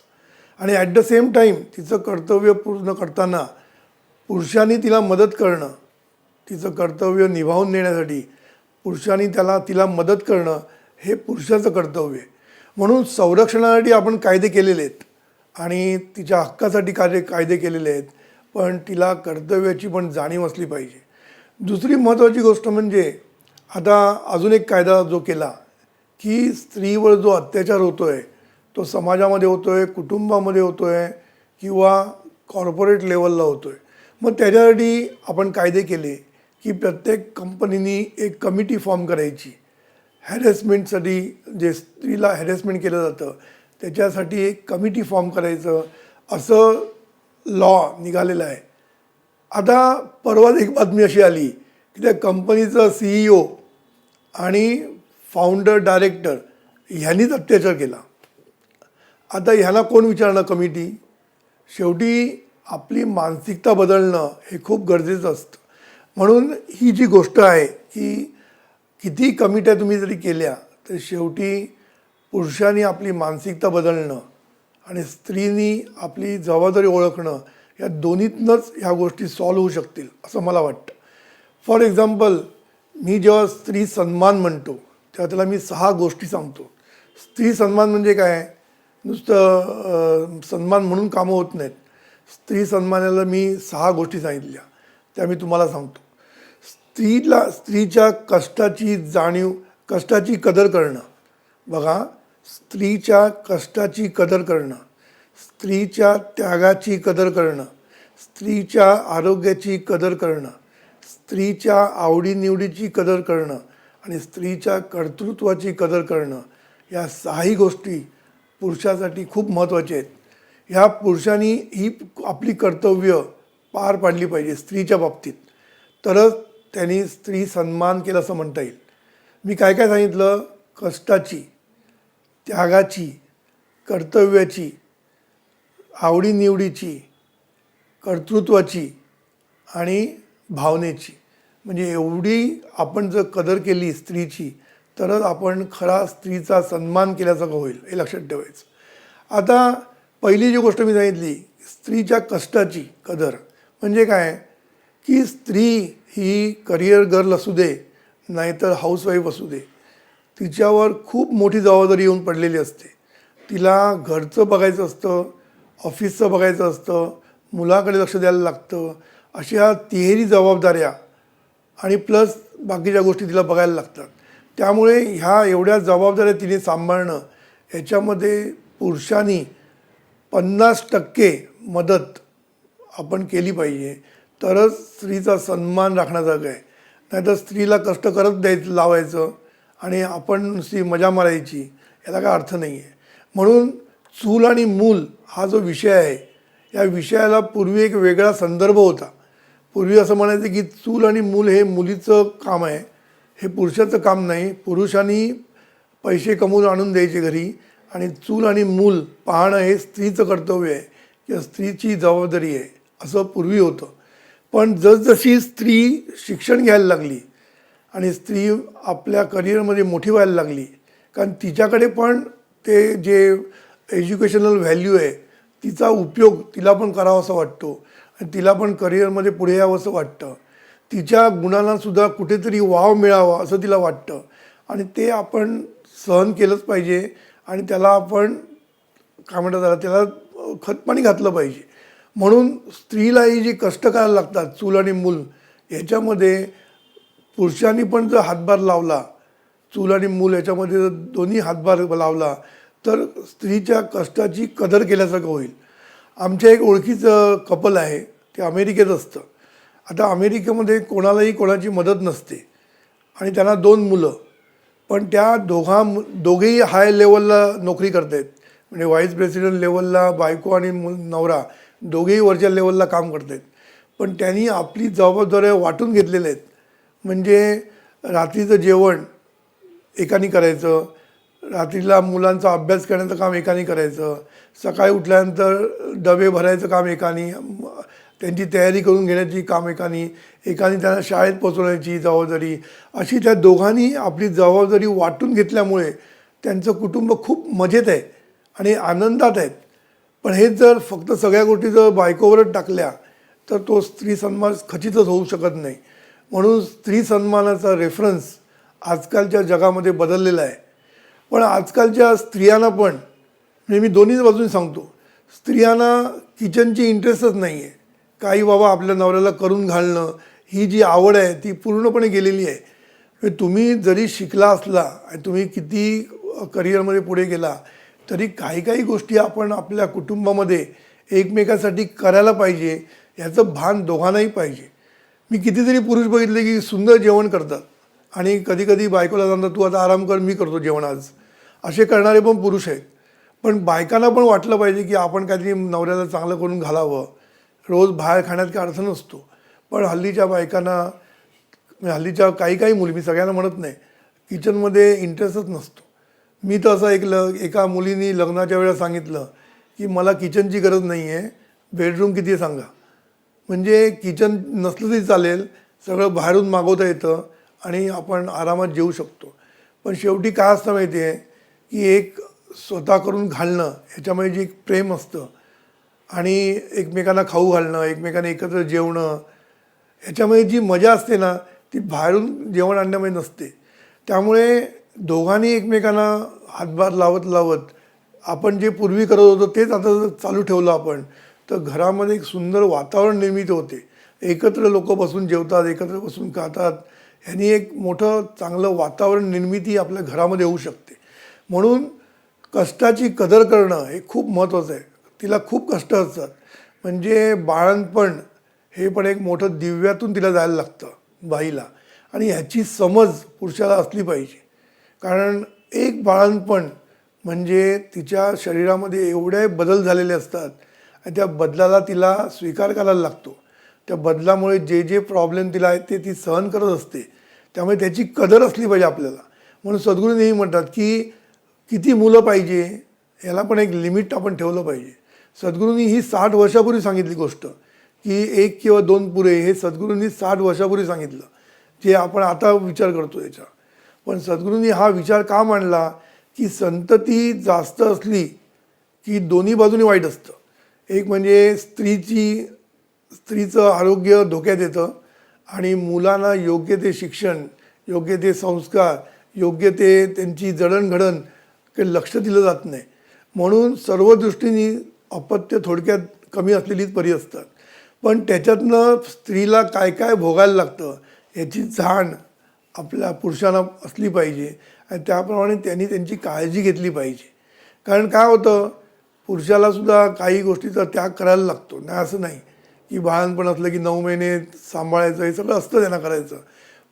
आणि ॲट द सेम टाईम तिचं कर्तव्य पूर्ण करताना पुरुषांनी तिला मदत करणं, तिचं कर्तव्य निभावून नेण्यासाठी पुरुषांनी तिला मदत करणं हे पुरुषाचं कर्तव्य आहे. म्हणून संरक्षणासाठी आपण कायदे केलेले आहेत आणि तिच्या हक्कासाठी कायदे केलेले आहेत, पण तिला कर्तव्याची पण जाणीव असली पाहिजे. दुसरी महत्त्वाची गोष्ट म्हणजे आता अजून एक कायदा जो केला की स्त्रीवर जो अत्याचार होतो आहे तो समाजामध्ये होतो आहे, कुटुंबामध्ये होतो आहे किंवा कॉर्पोरेट लेवलला होतो आहे. मग त्याच्यासाठी आपण कायदे केले की प्रत्येक कंपनीनी एक कमिटी फॉर्म करायची. हॅरेसमेंटसाठी जे स्त्रीला हॅरेसमेंट केलं जातं त्याच्यासाठी एक कमिटी फॉर्म करायचं असं लॉ निघालेलं आहे. आता परवाच एक बातमी अशी आली की त्या कंपनीचं CEO आणि फाउंडर डायरेक्टर ह्यांनीच अत्याचार केला. आता ह्याला कोण विचारणार कमिटी? शेवटी आपली मानसिकता बदलणं हे खूप गरजेचं असतं. म्हणून ही जी गोष्ट आहे की किती कमिट्या तुम्ही जरी केल्या तर शेवटी पुरुषांनी आपली मानसिकता बदलणं आणि स्त्रीनी आपली जबाबदारी ओळखणं या दोन्हीतनंच ह्या गोष्टी सॉल्व्ह होऊ शकतील असं मला वाटतं. फॉर एक्झाम्पल, मी जेव्हा स्त्री सन्मान म्हणतो तेव्हा त्याला मी 6 गोष्टी सांगतो. स्त्री सन्मान म्हणजे काय? नुसतं सन्मान म्हणून कामं होत नाहीत. स्त्री सन्मानाला मी 6 गोष्टी सांगितल्या, त्या मी तुम्हाला सांगतो. स्त्रीच्या कष्टाची जाणीव, कष्टाची कदर करणं. बघा, स्त्रीच्या कष्टाची कदर करणं, स्त्रीच्या त्यागाची कदर करणं, स्त्रीच्या आरोग्याची कदर करणं, स्त्रीच्या आवडीनिवडीची कदर करणं आणि स्त्रीच्या कर्तृत्वाची कदर करणं, या 6 गोष्टी पुरुषासाठी खूप महत्त्वाच्या आहेत. ह्या पुरुषांनी ही आपली कर्तव्य पार पाडली पाहिजे स्त्रीच्या बाबतीत, तरच त्यांनी स्त्री सन्मान केला असं म्हणता येईल. मी काय काय सांगितलं? कष्टाची, त्यागाची, कर्तव्याची, आवडीनिवडीची, कर्तृत्वाची आणि भावनेची. म्हणजे एवढी आपण जर कदर केली स्त्रीची तरच आपण खरा स्त्रीचा सन्मान केल्यासारखं होईल, हे लक्षात ठेवायचं. आता पहिली जी गोष्ट मी सांगितली, स्त्रीच्या कष्टाची कदर म्हणजे काय की स्त्री ही करिअर गर्ल असू दे नाहीतर हाऊसवाईफ असू दे, तिच्यावर खूप मोठी जबाबदारी येऊन पडलेली असते. तिला घरचं बघायचं असतं, ऑफिसचं बघायचं असतं, मुलाकडे लक्ष द्यायला लागतं. अशा तिहेरी जबाबदाऱ्या आणि प्लस बाकीच्या गोष्टी तिला बघायला लागतात. त्यामुळे ह्या एवढ्या जबाबदाऱ्या तिने सांभाळणं याच्यामध्ये पुरुषांनी 50% मदत आपण केली पाहिजे, तरच स्त्रीचा सन्मान राखण्यासारखं आहे. नाहीतर स्त्रीला कष्ट करत लावायचं आणि आपण नुसती मजा मारायची, याला काय अर्थ नाही आहे. म्हणून चूल आणि मूल हा जो विषय आहे, या विषयाला पूर्वी एक वेगळा संदर्भ होता. पूर्वी असं म्हणायचं की चूल आणि मूल हे मुलीचं काम आहे, हे पुरुषाचं काम नाही. पुरुषांनी पैसे कमवून आणून द्यायचे घरी आणि चूल आणि मूल पाहणं हे स्त्रीचं कर्तव्य आहे किंवा स्त्रीची जबाबदारी आहे, असं पूर्वी होतं. पण जसजशी स्त्री शिक्षण घ्यायला लागली आणि स्त्री आपल्या करिअरमध्ये मोठी व्हायला लागली, कारण तिच्याकडे पण ते जे एज्युकेशनल व्हॅल्यू आहे तिचा उपयोग तिला पण करावा असं वाटतो आणि तिला पण करिअरमध्ये पुढे यावं असं वाटतं. तिच्या गुणांनासुद्धा कुठेतरी वाव मिळावा असं तिला वाटतं आणि ते आपण सहन केलंच पाहिजे आणि त्याला आपण काय म्हणतात त्याला खतपाणी घातलं पाहिजे. म्हणून स्त्रीलाही जी कष्ट करायला लागतात चूल आणि मूल, याच्यामध्ये पुरुषांनी पण जर हातभार लावला, चूल आणि मूल याच्यामध्ये जर दोन्ही हातभार लावला तर स्त्रीच्या कष्टाची कदर केल्यासारखं होईल. आमच्या एक ओळखीचं कपल आहे, ते अमेरिकेत असतं. आता अमेरिकेमध्ये कोणालाही कोणाची मदत नसते आणि त्यांना 2 मुलं, पण त्या दोघेही हाय लेवलला नोकरी करत आहेत. म्हणजे व्हाईस प्रेसिडेंट लेवलला बायको आणि नवरा दोघेही वरच्या लेवलला काम करत आहेत. पण त्यांनी आपली जबाबदाऱ्या वाटून घेतलेल्या आहेत. म्हणजे रात्रीचं जेवण एकाने करायचं, रात्रीला मुलांचा अभ्यास करण्याचं काम एकाने करायचं, सकाळी उठल्यानंतर डबे भरायचं काम एकाने, त्यांची तयारी करून घेण्याची काम एकाने त्यांना शाळेत पोचवण्याची जबाबदारी, अशी त्या दोघांनी आपली जबाबदारी वाटून घेतल्यामुळे त्यांचं कुटुंब खूप मजेत आहे आणि आनंदात आहेत. पण हे जर फक्त सगळ्या गोष्टी जर बायकोवरच टाकल्या तर तो स्त्री सन्मान खचितच होऊ शकत नाही. म्हणून स्त्री सन्मानाचा रेफरन्स आजकालच्या जगामध्ये बदललेला आहे. पण आजकालच्या स्त्रियांना पण, म्हणजे मी दोन्ही बाजूने सांगतो, स्त्रियांना किचनची इंटरेस्टच नाही आहे. काही बाबा आपल्या नवऱ्याला करून घालणं ही जी आवड आहे ती पूर्णपणे गेलेली आहे. म्हणजे तुम्ही जरी शिकला असला आणि तुम्ही किती करिअरमध्ये पुढे गेला तरी काही काही गोष्टी आपण आपल्या कुटुंबामध्ये एकमेकांसाठी करायला पाहिजे याचं भान दोघांनाही पाहिजे. मी कितीतरी पुरुष बघितले की सुंदर जेवण करतात आणि कधी कधी बायकोला सांगतात तू आता आराम कर, मी करतो जेवण आज, असे करणारे पण पुरुष आहेत. पण बायकांना पण वाटलं पाहिजे की आपण काहीतरी नवऱ्याला चांगलं करून घालावं. रोज बाहेर खाण्यात काही अर्थ नसतो. पण हल्लीच्या बायकांना, हल्लीच्या काही काही मुली, मी सगळ्यांना म्हणत नाही, किचनमध्ये इंटरेस्टच नसतो. मी तर असं ऐकलं, एका मुलीने लग्नाच्या वेळेला सांगितलं की मला किचनची गरज नाही आहे, बेडरूम किती आहे सांगा. म्हणजे किचन नसलं तरी चालेल, सगळं बाहेरून मागवता येतं आणि आपण आरामात जेवू शकतो. पण शेवटी काय असतं माहिती आहे की एक स्वतः करून घालणं, ह्याच्यामध्ये जी एक प्रेम असतं आणि एकमेकांना खाऊ घालणं, एकमेकांना एकत्र जेवणं, ह्याच्यामध्ये जी मजा असते ना ती बाहेरून जेवण आणण्यामध्ये नसते. त्यामुळे दोघांनी एकमेकांना हातभार लावत लावत आपण जे पूर्वी करत होतो तेच आता चालू ठेवलं आपण, तर घरामध्ये एक सुंदर वातावरण निर्मित होते. एकत्र लोक बसून जेवतात, एकत्र बसून खातात, ह्यांनी एक मोठं चांगलं वातावरण निर्मिती आपल्या घरामध्ये होऊ शकते. म्हणून कष्टाची कदर करणं हे खूप महत्त्वाचं आहे. तिला खूप कष्ट असतात. म्हणजे बाळंतपण हे पण एक मोठं दिव्यातून तिला जायला लागतं बाईला, आणि ह्याची समज पुरुषाला असली पाहिजे. कारण एक बाळंतपण म्हणजे तिच्या शरीरामध्ये एवढे बदल झालेले असतात आणि त्या बदलाला तिला स्वीकार करायला लागतो. त्या बदलामुळे जे जे प्रॉब्लेम तिला आहेत ते ती सहन करत असते. त्यामुळे त्याची कदर असली पाहिजे आपल्याला. म्हणून सद्गुरू नेहमी म्हणतात की किती मुलं पाहिजे याला पण एक लिमिट आपण ठेवलं पाहिजे. सद्गुरूंनी ही 60 वर्षापूर्वी सांगितली गोष्ट की 1 किंवा 2 पुरे, हे सद्गुरूंनी 60 वर्षापूर्वी सांगितलं, जे आपण आता विचार करतो याचा. पण सद्गुरूंनी हा विचार का मांडला की संतती जास्त असली की दोन्ही बाजूनी वाईट असतं. एक म्हणजे स्त्रीचं आरोग्य धोक्यात येतं आणि मुलांना योग्य ते शिक्षण, योग्य ते संस्कार, योग्य ते त्यांची जडणघडण काही लक्ष दिलं जात नाही. म्हणून सर्व दृष्टीने अपत्य थोडक्यात कमी असलेलीच बरी असतात. पण त्याच्यातनं स्त्रीला काय काय भोगायला लागतं याची जाण आपल्या पुरुषांना असली पाहिजे आणि त्याप्रमाणे त्यांनी त्यांची काळजी घेतली पाहिजे. कारण काय होतं, पुरुषालासुद्धा काही गोष्टीचा त्याग करायला लागतो. नाही असं नाही की बाळंतपण असलं की 9 महिने सांभाळायचं, हे सगळं असतं त्यांना करायचं.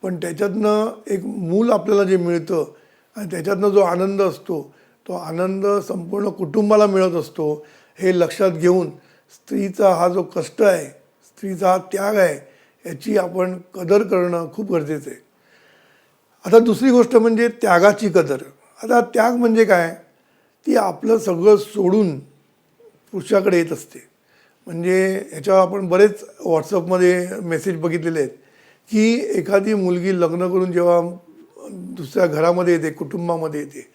पण त्याच्यातनं एक मूल आपल्याला जे मिळतं आणि त्याच्यातनं जो आनंद असतो तो आनंद संपूर्ण कुटुंबाला मिळत असतो. हे लक्षात घेऊन स्त्रीचा हा जो कष्ट आहे, स्त्रीचा हा त्याग आहे, याची आपण कदर करणं खूप गरजेचं आहे. आता दुसरी गोष्ट म्हणजे त्यागाची कदर. आता त्याग म्हणजे काय, ती आपलं सगळं सोडून पुरुषाकडे येत असते. म्हणजे ह्याच्यावर आपण बरेच व्हॉट्सअपमध्ये मेसेज बघितलेले आहेत की एखादी मुलगी लग्न करून जेव्हा दुसऱ्या घरामध्ये येते, कुटुंबामध्ये येते,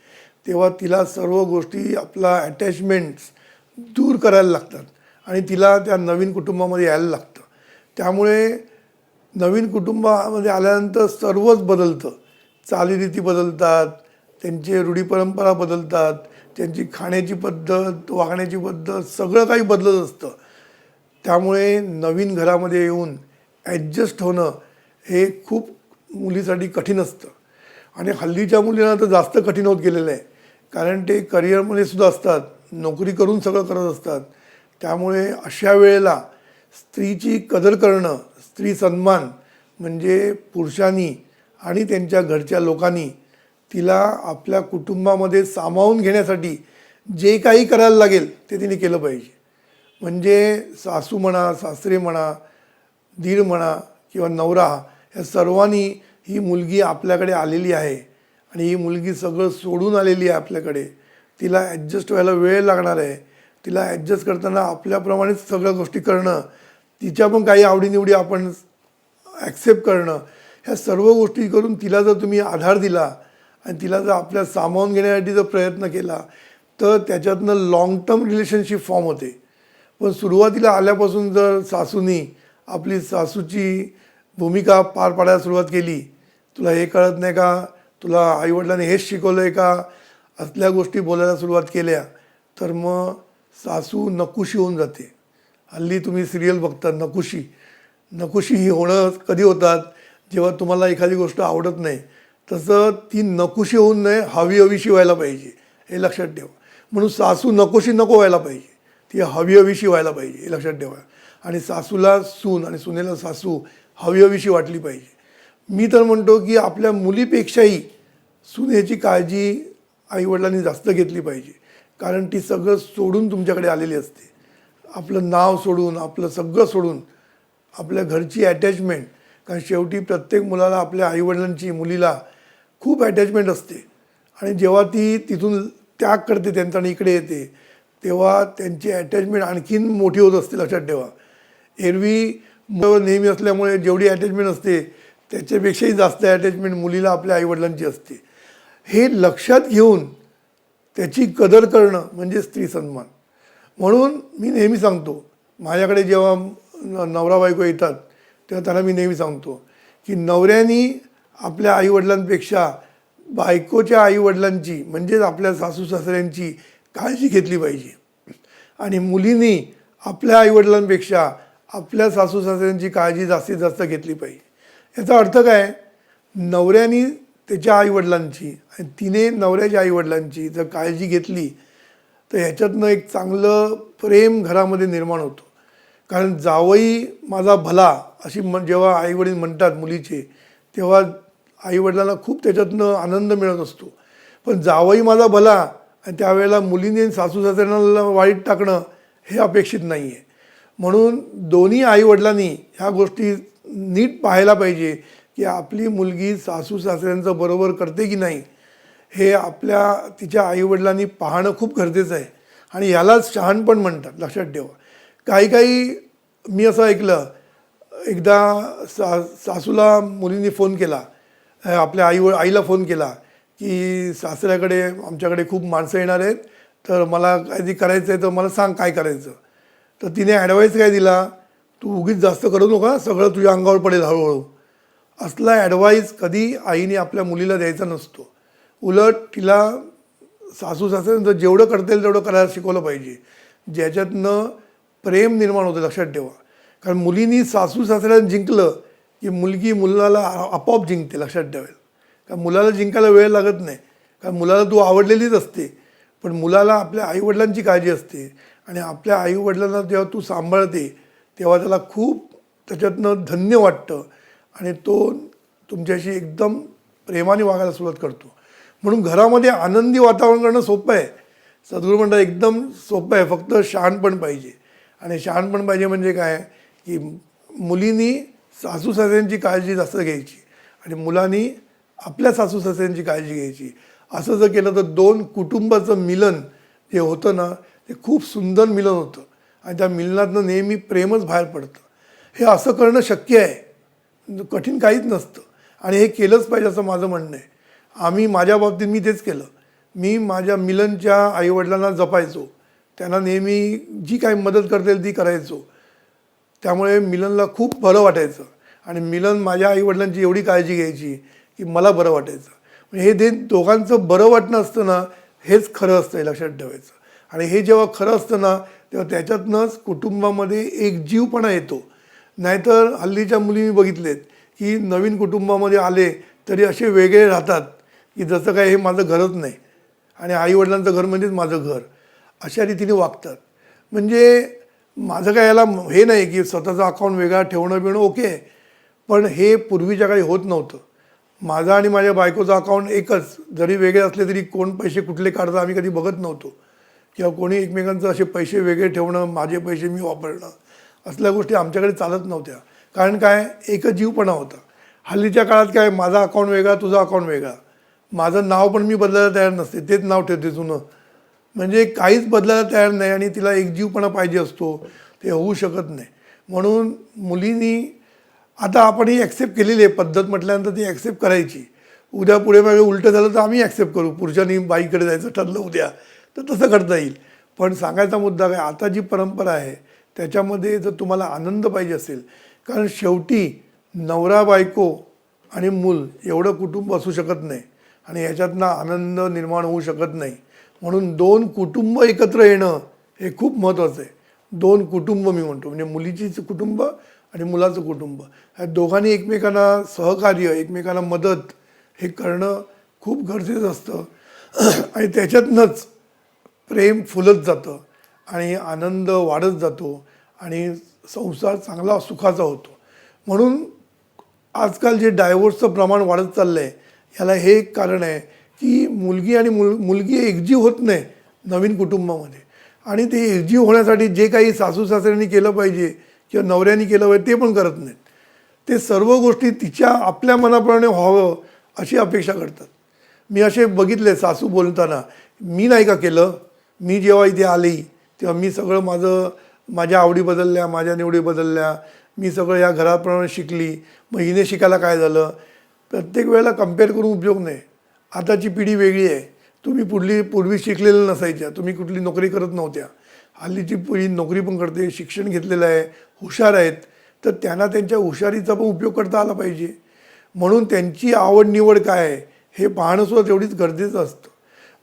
तेव्हा तिला सर्व गोष्टी, आपला अटॅचमेंट्स दूर करायला लागतात आणि तिला त्या नवीन कुटुंबामध्ये यायला लागतं. त्यामुळे नवीन कुटुंबामध्ये आल्यानंतर सर्वच बदलतं. चालीरीती बदलतात, त्यांचे रूढी परंपरा बदलतात, त्यांची खाण्याची पद्धत, वागण्याची पद्धत, सगळं काही बदलत असतं. त्यामुळे नवीन घरामध्ये येऊन ॲडजस्ट होणं हे खूप मुलीसाठी कठीण असतं. आणि हल्लीच्या मुलींना तर जास्त कठीण होत गेलेलं आहे. कारण ते करिअरमध्ये सुद्धा असतात, नोकरी करून सगळं करत असतात. त्यामुळे अशा वेळेला स्त्रीची कदर करणं, स्त्री सन्मान म्हणजे पुरुषांनी आणि त्यांच्या घरच्या लोकांनी तिला आपल्या कुटुंबामध्ये सामावून घेण्यासाठी जे काही करायला लागेल ते तिने केलं पाहिजे. म्हणजे सासू म्हणा, सासरे म्हणा, दीर म्हणा किंवा नवरा, या सर्वांनी ही मुलगी आपल्याकडे आलेली आहे आणि ही मुलगी सगळं सोडून आलेली आहे आपल्याकडे. तिला ॲडजस्ट व्हायला वेळ लागणार आहे. तिला ॲडजस्ट करताना आपल्याप्रमाणेच सगळ्या गोष्टी करणं, तिच्या पण काही आवडीनिवडी आपण ॲक्सेप्ट करणं, ह्या सर्व गोष्टी करून तिला जर तुम्ही आधार दिला आणि तिला जर आपल्या सामावून घेण्यासाठी जर प्रयत्न केला तर त्याच्यातनं लाँग टर्म रिलेशनशिप फॉर्म होते. पण सुरुवातीला आल्यापासून जर सासूनी आपली सासूची भूमिका पार पाडायला सुरुवात केली, तुला हे कळत नाही का, तुला आईवडिलांनी हेच शिकवलं आहे का, असल्या गोष्टी बोलायला सुरुवात केल्या, तर मग सासू नकुशी होऊन जाते. हल्ली तुम्ही सिरियल बघता, नकुशी ही होणं कधी होतात, जेव्हा तुम्हाला एखादी गोष्ट आवडत नाही. तसं ती नकुशी होऊन नाही, हवीशी व्हायला पाहिजे, हे लक्षात ठेवा. म्हणून सासू नकोशी नको व्हायला पाहिजे. ती हवीहवीशी व्हायला पाहिजे, हे लक्षात ठेवा. आणि सासूला सून आणि सुनेला सासू हवीहवीशी वाटली पाहिजे. मी तर म्हणतो की आपल्या मुलीपेक्षाही सुनेची काळजी आईवडिलांनी जास्त घेतली पाहिजे, कारण ती सगळं सोडून तुमच्याकडे आलेली असते. आपलं नाव सोडून, आपलं सगळं सोडून, आपल्या घरची अटॅचमेंट. कारण शेवटी प्रत्येक मुलाला आपल्या आईवडिलांची, मुलीला खूप अटॅचमेंट असते. आणि जेव्हा ती तिथून त्याग करते त्यांचा आणि इकडे येते, तेव्हा त्यांची अटॅचमेंट आणखीन मोठी होत असते, लक्षात ठेवा. एरवी मुलावर नेहमी असल्यामुळे जेवढी अटॅचमेंट असते त्याच्यापेक्षाही जास्त अटॅचमेंट मुलीला आपल्या आईवडिलांची असते. हे लक्षात घेऊन त्याची कदर करणं म्हणजे स्त्री सन्मान. म्हणून मी नेहमी सांगतो, माझ्याकडे जेव्हा नवरा बायको येतात तेव्हा त्यांना मी नेहमी सांगतो की नवऱ्यानी आपल्या आईवडिलांपेक्षा बायकोच्या आईवडिलांची म्हणजेच आपल्या सासू सासऱ्यांची काळजी घेतली पाहिजे. आणि मुलींनी आपल्या आईवडिलांपेक्षा आपल्या सासू सासऱ्यांची काळजी जास्तीत जास्त घेतली पाहिजे. याचा अर्थ काय, नवऱ्यानी त्याच्या आईवडिलांची आणि तिने नवऱ्याच्या आईवडिलांची जर काळजी घेतली तर ह्याच्यातनं एक चांगलं प्रेम घरामध्ये निर्माण होतं. कारण जावई माझा भला अशी जेव्हा आईवडील म्हणतात मुलीचे, तेव्हा आईवडिलांना खूप त्याच्यातनं आनंद मिळत असतो. पण जावई माझा भला आणि त्यावेळेला मुलीने सासू सासऱ्यांना वाईट टाकणं हे अपेक्षित नाही आहे. म्हणून दोन्ही आईवडिलांनी ह्या गोष्टी नीट पाहायला पाहिजे की आपली मुलगी सासू सासऱ्यांचं बरोबर करते की नाही, हे आपल्या तिच्या आईवडिलांनी पाहणं खूप गरजेचं आहे. आणि यालाच शहाणपण म्हणतात, लक्षात ठेवा. काही मी असं ऐकलं, एकदा सासूला मुलींनी फोन केला, आपल्या आईला फोन केला की सासऱ्याकडे आमच्याकडे खूप माणसं येणार आहेत, तर मला काहीतरी करायचं आहे, तर मला सांग काय करायचं. तर तिने ॲडवाईस काय दिला, तू उगीच जास्त करू नका, सगळं तुझ्या अंगावर पडेल हळूहळू. असला ॲडवाईस कधी आईने आपल्या मुलीला द्यायचा नसतो. उलट तिला सासू सासऱ्यांचं जेवढं करता येईल तेवढं करायला शिकवलं पाहिजे, ज्याच्यातनं प्रेम निर्माण होतं, लक्षात ठेवा. कारण मुलींनी सासू सासऱ्यांना जिंकलं की मुलगी मुलाला आपोआप जिंकते, लक्षात ठेवेल. कारण मुलाला जिंकायला वेळ लागत नाही, कारण मुलाला तू आवडलेलीच असते. पण मुलाला आपल्या आईवडिलांची काळजी असते आणि आपल्या आईवडिलांना जेव्हा तू सांभाळते तेव्हा त्याला खूप त्याच्यातनं धन्य वाटतं आणि तो तुमच्याशी एकदम प्रेमाने वागायला सुरुवात करतो. म्हणून घरामध्ये आनंदी वातावरण करणं सोपं आहे. सद्गुरू म्हणतात एकदम सोपं आहे, फक्त शहाणपण पाहिजे. आणि शहाणपण पाहिजे म्हणजे काय की मुलींनी सासू सासऱ्यांची काळजी जास्त घ्यायची आणि मुलांनी आपल्या सासू सासऱ्यांची काळजी घ्यायची. असं जर केलं तर दोन कुटुंबाचं मिलन जे होतं ना, ते खूप सुंदर मिलन होतं आणि त्या मिलनातनं नेहमी प्रेमच बाहेर पडतं. हे असं करणं शक्य आहे, कठीण काहीच नसतं आणि हे केलंच पाहिजे असं माझं म्हणणं आहे. माझ्या बाबतीत मी तेच केलं. मी माझ्या मिलनच्या आईवडिलांना जपायचो, त्यांना नेहमी जी काही मदत करता येईल ती करायचो. त्यामुळे मिलनला खूप बरं वाटायचं आणि मिलन माझ्या आईवडिलांची एवढी काळजी घ्यायची की मला बरं वाटायचं. म्हणजे हे दोघांचं बरं वाटणं असतं ना, हेच खरं असतं, हे लक्षात ठेवायचं. आणि हे जेव्हा खरं असतं ना, तेव्हा त्याच्यातनंच कुटुंबामध्ये एक जीवपणा येतो. नाहीतर हल्लीच्या मुली मी बघितलेत की नवीन कुटुंबामध्ये आले तरी असे वेगळे राहतात की जसं काय हे माझं घरच नाही आणि आईवडिलांचं घर म्हणजेच माझं घर, अशा रीतीने वागतात. म्हणजे माझं काय याला हे नाही की स्वतःचा अकाउंट वेगळा ठेवणं बिणं ओके, पण हे पूर्वीच्या काळी होत नव्हतं. माझा आणि माझ्या बायकोचं अकाउंट एकच, जरी वेगळे असले तरी कोण पैसे कुठले काढतं आम्ही कधी बघत नव्हतो किंवा कोणी एकमेकांचं असे पैसे वेगळे ठेवणं, माझे पैसे मी वापरणं, असल्या गोष्टी आमच्याकडे चालत नव्हत्या. कारण काय, एकच जीवपणा होता. हल्लीच्या काळात काय, माझा अकाउंट वेगळा, तुझा अकाउंट वेगळा, माझं नाव पण मी बदलायला तयार नसते, तेच नाव ठेवते जुनं. म्हणजे काहीच बदलायला तयार नाही आणि तिला एकजीवपणा पाहिजे असतो, ते होऊ शकत नाही. म्हणून मुलींनी आता आपण ही ॲक्सेप्ट केलेली आहे पद्धत म्हटल्यानंतर ती ॲक्सेप्ट करायची. उद्या पुढे मागे उलटं झालं तर आम्ही ॲक्सेप्ट करू, पुरुषांनी बाईकडे जायचं ठरलं उद्या तर तसं करता येईल. पण सांगायचा मुद्दा काय, आता जी परंपरा आहे त्याच्यामध्ये जर तुम्हाला आनंद पाहिजे असेल, कारण शेवटी नवरा बायको आणि मूल एवढं कुटुंब असू शकत नाही आणि याच्यातनं आनंद निर्माण होऊ शकत नाही. म्हणून दोन कुटुंब एकत्र येणं हे खूप महत्त्वाचं आहे. दोन कुटुंब मी म्हणतो, म्हणजे मुलीचीच कुटुंब आणि मुलाचं कुटुंब, ह्या दोघांनी एकमेकांना सहकार्य, एकमेकांना मदत हे करणं खूप गरजेचं असतं आणि त्याच्यातनंच प्रेम फुलत जातं आणि आनंद वाढत जातो आणि संसार चांगला सुखाचा होतो. म्हणून आजकाल जे डायव्होर्सचं प्रमाण वाढत चाललं आहे याला हे एक कारण आहे की मुलगी आणि मुलगी एकजीव होत नाही नवीन कुटुंबामध्ये. आणि ते एकजीव होण्यासाठी जे काही सासू सासऱ्यांनी केलं पाहिजे किंवा नवऱ्यांनी केलं पाहिजे ते पण करत नाहीत. ते सर्व गोष्टी तिच्या आपल्या मनाप्रमाणे व्हावं अशी अपेक्षा करतात. मी असे बघितले सासू बोलताना, मी नाही का केलं, मी जेव्हा इथे आली तेव्हा मी सगळं माझ्या आवडी बदलल्या, माझ्या निवडी बदलल्या, मी सगळं या घराप्रमाणे शिकली, मग हिने शिकायला काय झालं. प्रत्येक वेळेला कम्पेअर करून उपयोग नाही. आताची पिढी वेगळी आहे. तुम्ही पूर्वी शिकलेलं नसायच्या, तुम्ही कुठली नोकरी करत नव्हत्या. हल्लीची पिढी नोकरी पण करते, शिक्षण घेतलेलं आहे, हुशार आहेत. तर त्यांना त्यांच्या हुशारीचा पण उपयोग करता आला पाहिजे. म्हणून त्यांची आवड निवड काय आहे हे पाहणंसुद्धा तेवढीच गरजेचं असतं.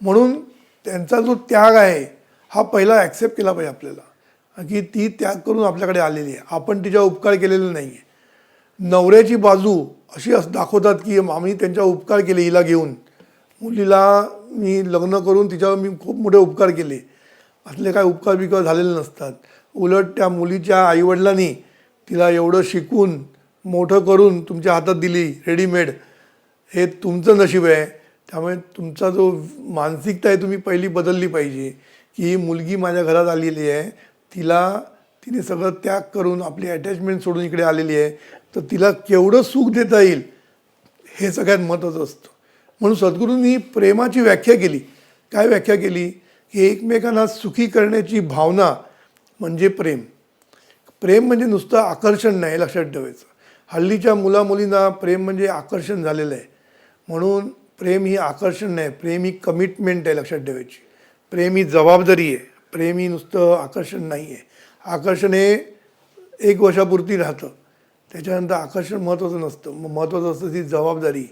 म्हणून त्यांचा जो त्याग आहे हा पहिला ॲक्सेप्ट केला पाहिजे आपल्याला, की ती त्याग करून आपल्याकडे आलेली आहे, आपण तिच्या उपकार केलेले नाही आहे. नवऱ्याची बाजू अशी दाखवतात की आम्ही त्यांच्या उपकार केले, हिला घेऊन मुलीला मी लग्न करून तिच्यावर मी खूप मोठे उपकार केले. असले काय उपकार बिकार झालेले नसतात. उलट त्या मुलीच्या आईवडिलांनी तिला एवढं शिकून मोठं करून तुमच्या हातात दिली रेडीमेड, हे तुमचं नशीब आहे. त्यामुळे तुमचा जो मानसिकता आहे तुम्ही पहिली बदलली पाहिजे की ही मुलगी माझ्या घरात आलेली आहे, तिने सगळं त्याग करून आपली अटॅचमेंट सोडून इकडे आलेली आहे, तर तिला केवढं सुख देता येईल हे सगळ्यात महत्त्वाचं असतं. म्हणून सद्गुरूंनी प्रेमाची व्याख्या केली. काय व्याख्या केली की एकमेकांना सुखी करण्याची भावना म्हणजे प्रेम. प्रेम म्हणजे नुसतं आकर्षण नाही, लक्षात ठेवायचं. हल्लीच्या मुलामुलींना प्रेम म्हणजे आकर्षण झालेलं आहे. म्हणून प्रेम ही आकर्षण नाही, प्रेम ही कमिटमेंट आहे, लक्षात ठेवायची. प्रेम ही जबाबदारी आहे. प्रेम ही नुसतं आकर्षण नाही आहे. आकर्षण हे एक वर्षापुरती राहतं, त्याच्यानंतर आकर्षण महत्त्वाचं नसतं. मग महत्त्वाचं असतं ती जबाबदारी,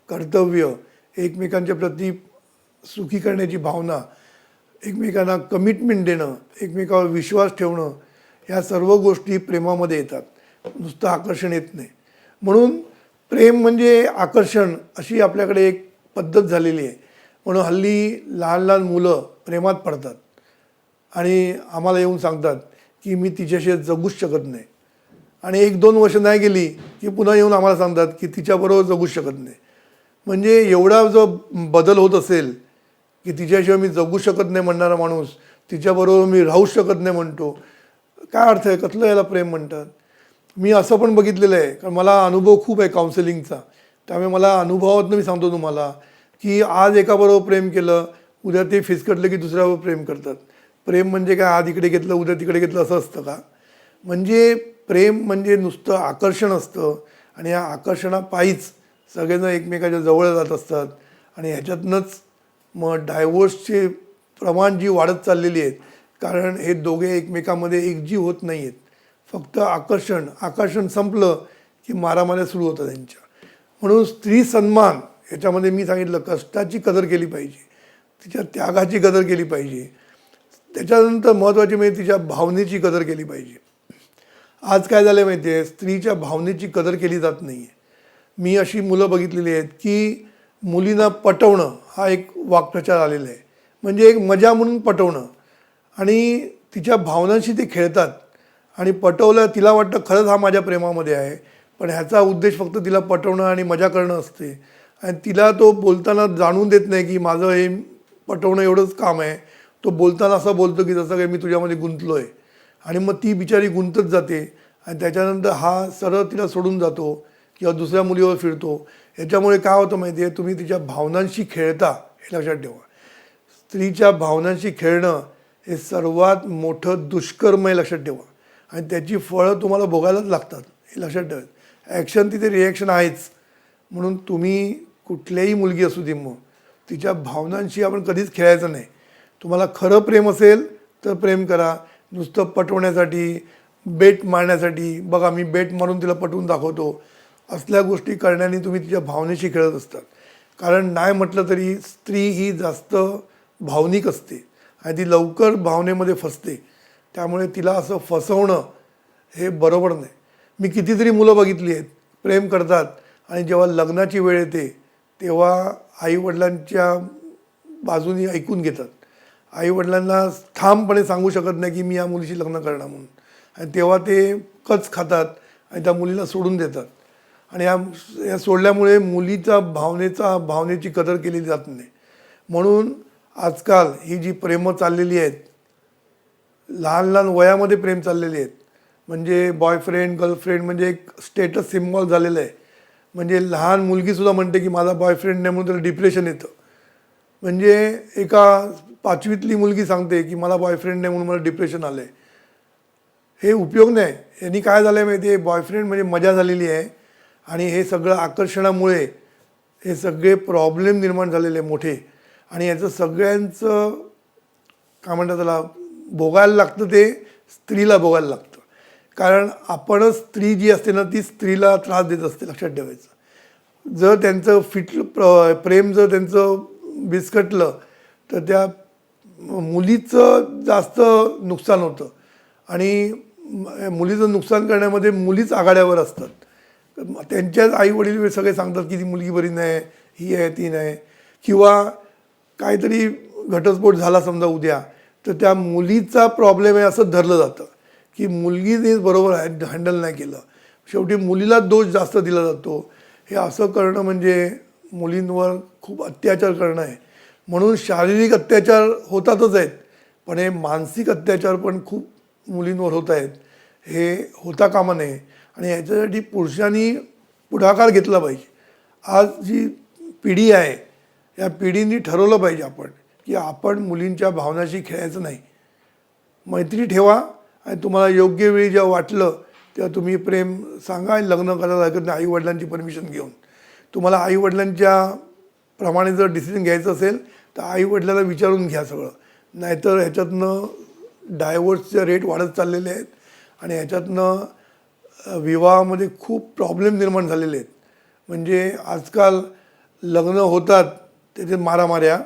कर्तव्य, एकमेकांच्या प्रती सुखी करण्याची भावना, एकमेकांना कमिटमेंट देणं, एकमेकावर विश्वास ठेवणं, ह्या सर्व गोष्टी प्रेमामध्ये येतात, नुसतं आकर्षण येत नाही. म्हणून प्रेम म्हणजे आकर्षण अशी आपल्याकडे एक पद्धत झालेली आहे. म्हणून हल्ली लहान लहान मुलं प्रेमात पडतात आणि आम्हाला येऊन सांगतात की मी तिच्याशी जगूच शकत नाही. आणि 1-2 वर्ष नाही गेली की पुन्हा येऊन आम्हाला सांगतात की तिच्याबरोबर जगूच शकत नाही. म्हणजे एवढा जो बदल होत असेल की तिच्याशिवाय मी जगू शकत नाही म्हणणारा माणूस तिच्याबरोबर मी राहू शकत नाही म्हणतो, काय अर्थ आहे? कसलं याला प्रेम म्हणतात? मी असं पण बघितलेलं आहे, कारण मला अनुभव खूप आहे काउन्सिलिंगचा. त्यामुळे मला अनुभवातून मी सांगतो तुम्हाला की आज एकाबरोबर प्रेम केलं, उद्या ते फिसकटलं की दुसऱ्यावर प्रेम करतात. प्रेम म्हणजे काय, आज इकडे घेतलं उद्या तिकडे घेतलं असं असतं का? म्हणजे प्रेम म्हणजे नुसतं आकर्षण असतं आणि या आकर्षणापायीच सगळेजण एकमेकाच्या जवळ जात असतात. आणि ह्याच्यातनंच मग डायव्होर्सचे प्रमाण जी वाढत चाललेली आहेत, कारण हे दोघे एकमेकांमध्ये एकजीव होत नाही आहेत. फक्त आकर्षण संपलं की मारामाऱ्या सुरू होतात त्यांच्या. म्हणून स्त्री सन्मान ह्याच्यामध्ये मी सांगितलं, कष्टाची कदर केली पाहिजे, तिच्या त्यागाची कदर केली पाहिजे. त्याच्यानंतर महत्त्वाची म्हणजे तिच्या भावनेची कदर केली पाहिजे. आज काय झालं माहिती आहे, स्त्रीच्या भावनेची कदर केली जात नाही आहे. मी अशी मुलं बघितलेली आहेत की मुलींना पटवणं हा एक वाक्प्रचार आलेला आहे. म्हणजे एक मजा म्हणून पटवणं, आणि तिच्या भावनांशी ते खेळतात आणि पटवलं, तिला वाटतं खरंच हा माझ्या प्रेमामध्ये आहे, पण ह्याचा उद्देश फक्त तिला पटवणं आणि मजा करणं असते. आणि तिला तो बोलताना जाणून देत नाही की माझं हे पटवणं एवढंच काम आहे. तो बोलताना असं बोलतो की जसं काही मी तुझ्यामध्ये गुंतलो आहे, आणि मग ती बिचारी गुंतत जाते आणि त्याच्यानंतर हा सरळ तिला सोडून जातो किंवा दुसऱ्या मुलीवर फिरतो. याच्यामुळे काय होतं माहिती आहे, तुम्ही तिच्या भावनांशी खेळता, हे लक्षात ठेवा. स्त्रीच्या भावनांशी खेळणं हे सर्वात मोठं दुष्कर्म आहे, लक्षात ठेवा. आणि त्याची फळं तुम्हाला भोगायलाच लागतात, हे लक्षात ठेवा. ॲक्शन तिथे रिॲक्शन आहेच. म्हणून तुम्ही कुठल्याही मुलगी असू दे, मग तिच्या भावनांशी आपण कधीच खेळायचं नाही. तुम्हाला खरं प्रेम असेल तर प्रेम करा. नुसतं पटवण्यासाठी, बेट मारण्यासाठी, बघा मी बेट मारून तिला पटवून दाखवतो, असल्या गोष्टी करण्याने तुम्ही तिच्या भावनेशी खेळत असतात. कारण नाही म्हटलं तरी स्त्री ही जास्त भावनिक असते आणि ती लवकर भावनेमध्ये फसते. त्यामुळे तिला असं फसवणं हे बरोबर नाही. मी कितीतरी मुलं बघितली आहेत, प्रेम करतात आणि जेव्हा लग्नाची वेळ येते तेव्हा आईवडिलांच्या बाजूनी ऐकून घेतात. आईवडिलांना ठामपणे सांगू शकत नाही की मी या मुलीशी लग्न करणार म्हणून, आणि तेव्हा ते कच खातात आणि त्या मुलीला सोडून देतात. आणि या सोडल्यामुळे मुलीचा भावनेची कदर केली जात नाही. म्हणून आजकाल ही जी प्रेमं चाललेली आहेत, लहान लहान वयामध्ये प्रेम चाललेली आहेत, म्हणजे बॉयफ्रेंड गर्लफ्रेंड म्हणजे एक स्टेटस सिम्बॉल झालेलं आहे. म्हणजे लहान मुलगीसुद्धा म्हणते की माझा बॉयफ्रेंड नाही म्हणून त्याला डिप्रेशन येतं. म्हणजे एका 5वीतली मुलगी सांगते की मला बॉयफ्रेंड नाही म्हणून मला डिप्रेशन आलं आहे. हे उपयोग नाही. यांनी काय झालं आहे माहिती आहे, बॉयफ्रेंड म्हणजे मजा झालेली आहे, आणि हे सगळं आकर्षणामुळे हे सगळे प्रॉब्लेम निर्माण झालेले मोठे, आणि याचं सगळ्यांचं काय म्हणतात त्याला भोगायला लागतं, ते स्त्रीला भोगायला लागतं. कारण आपणच स्त्री जी असते ना ती स्त्रीला त्रास देत असते, लक्षात ठेवायचं. जर त्यांचं प्रेम जर त्यांचं बिस्कटलं तर त्या मुलीचं जास्त नुकसान होतं, आणि मुलीचं नुकसान करण्यामध्ये मुलीच आघाड्यावर असतात. त्यांच्याच आईवडील सगळे सांगतात की ती मुलगी बरी नाही, ही आहे ती नाही, किंवा काहीतरी घटस्फोट झाला समजा उद्या तर त्या मुलीचा प्रॉब्लेम आहे असं धरलं जातं की मुलगीने बरोबर हँडल नाही केलं. शेवटी मुलीला दोष जास्त दिला जातो. हे असं करणं म्हणजे मुलींवर खूप अत्याचार करणं आहे. म्हणून शारीरिक अत्याचार होतातच आहेत, पण हे मानसिक अत्याचार पण खूप मुलींवर होत आहेत. हे होता कामा नये, आणि याच्यासाठी पुरुषांनी पुढाकार घेतला पाहिजे. आज जी पिढी आहे या पिढीने ठरवलं पाहिजे आपण की आपण मुलींच्या भावनाशी खेळायचं नाही. मैत्री ठेवा, आणि तुम्हाला योग्य वेळी जेव्हा वाटलं तेव्हा तुम्ही प्रेम सांगा, आणि लग्न करायला लागत नाही आईवडिलांची परमिशन घेऊन. तुम्हाला आईवडिलांच्या प्रमाणे जर डिसिजन घ्यायचं असेल तर आईवडिलांना विचारून घ्या सगळं. नाहीतर ह्याच्यातनं डायव्होर्सचे रेट वाढत चाललेले आहेत, आणि ह्याच्यातनं विवाहामध्ये खूप प्रॉब्लेम निर्माण झालेले आहेत. म्हणजे आजकाल लग्न होतात त्याचे मारामाऱ्या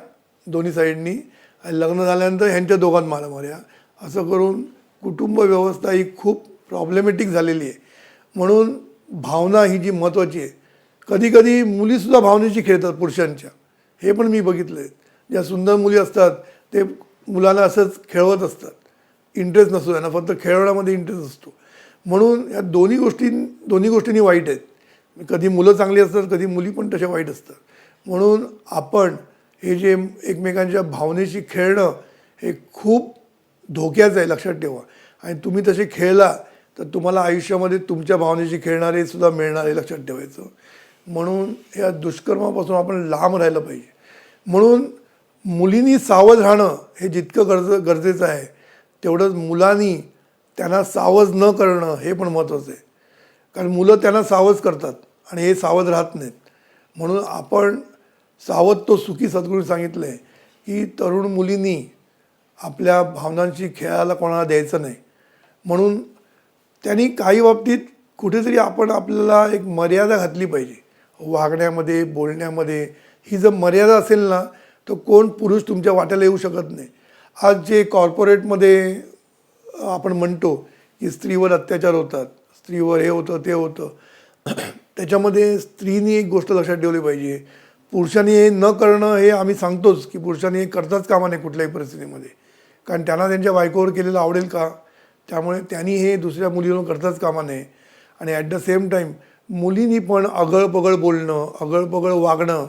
दोन्ही साईडनी, आणि लग्न झाल्यानंतर ह्यांच्या दोघांत मारामाऱ्या, असं करून कुटुंब व्यवस्था ही खूप प्रॉब्लेमॅटिक झालेली आहे. म्हणून भावना ही जी महत्त्वाची आहे. कधीकधी मुलीसुद्धा भावनेशी खेळतात पुरुषांच्या, हे पण मी बघितलं आहे. ज्या सुंदर मुली असतात ते मुलांना असंच खेळवत असतात, इंटरेस्ट नसतो त्यांना, फक्त खेळण्यामध्ये इंटरेस्ट असतो. म्हणून या दोन्ही गोष्टींनी वाईट आहेत. कधी मुलं चांगली असतात, कधी मुली पण तशा वाईट असतात. म्हणून आपण हे जे एकमेकांच्या भावनेशी खेळणं हे खूप धोक्याचं आहे, लक्षात ठेवा. आणि तुम्ही तसे खेळला तर तुम्हाला आयुष्यामध्ये तुमच्या भावनेशी खेळणारे सुद्धा मिळणार आहे, लक्षात ठेवायचं. म्हणून या दुष्कर्मापासून आपण लांब राहिलं पाहिजे. म्हणून मुलींनी सावध राहणं हे जितकं गरजेचं आहे, तेवढंच मुलांनी त्यांना सावध न करणं हे पण महत्त्वाचं आहे. कारण मुलं त्यांना सावध करतात आणि हे सावध राहत नाहीत. म्हणून आपण सावध तो सुखी सद्गुरूंनी सांगितलं आहे की तरुण मुलींनी आपल्या भावनांशी खेळायला कोणाला द्यायचं नाही. म्हणून त्यांनी काही बाबतीत कुठेतरी आपण आपल्याला एक मर्यादा घातली पाहिजे वागण्यामध्ये, बोलण्यामध्ये. ही जर मर्यादा असेल ना तर कोण पुरुष तुमच्या वाट्याला येऊ शकत नाही. आज जे कॉर्पोरेटमध्ये आपण म्हणतो की स्त्रीवर अत्याचार होतात, स्त्रीवर हे होतं ते होतं, त्याच्यामध्ये स्त्रीनी एक गोष्ट लक्षात ठेवली पाहिजे, पुरुषांनी हे न करणं हे आम्ही सांगतोच की पुरुषांनी हे करताच कामा नये कुठल्याही परिस्थितीमध्ये. कारण त्यांना त्यांच्या बायकोवर केलेलं आवडेल का, त्यामुळे त्यांनी हे दुसऱ्या मुलीवर करताच कामा नये. आणि ॲट द सेम टाईम मुलींनी पण अगळपगळ बोलणं, अगळपगळ वागणं,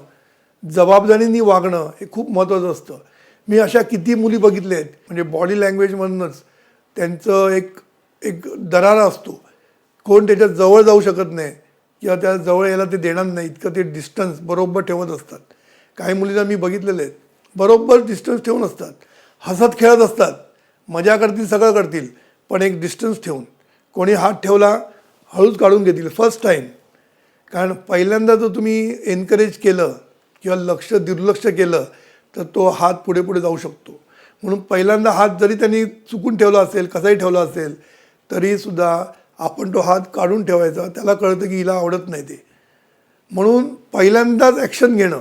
जबाबदारीने वागणं हे खूप महत्त्वाचं असतं. मी अशा किती मुली बघितल्या आहेत, म्हणजे बॉडी लँग्वेजमधूनच त्यांचं एक दरारा असतो. कोण त्याच्या जवळ जाऊ शकत नाही किंवा त्या जवळ यायला ते देणार नाही, इतकं ते डिस्टन्स बरोबर ठेवत असतात. काही मुलींना मी बघितलेले आहेत, बरोबर डिस्टन्स ठेवून असतात, हसत खेळत असतात, मजा करतील, सगळं करतील, पण एक डिस्टन्स ठेवून. कोणी हात ठेवला हळूच काढून घेतील फर्स्ट टाईम. कारण पहिल्यांदा जर तुम्ही एनकरेज केलं किंवा दुर्लक्ष केलं तर तो हात पुढे पुढे जाऊ शकतो. म्हणून पहिल्यांदा हात जरी त्यांनी चुकून ठेवला असेल, कसाही ठेवला असेल, तरीसुद्धा आपण तो हात काढून ठेवायचा. त्याला कळतं की हिला आवडत नाही ते. म्हणून पहिल्यांदाच ॲक्शन घेणं,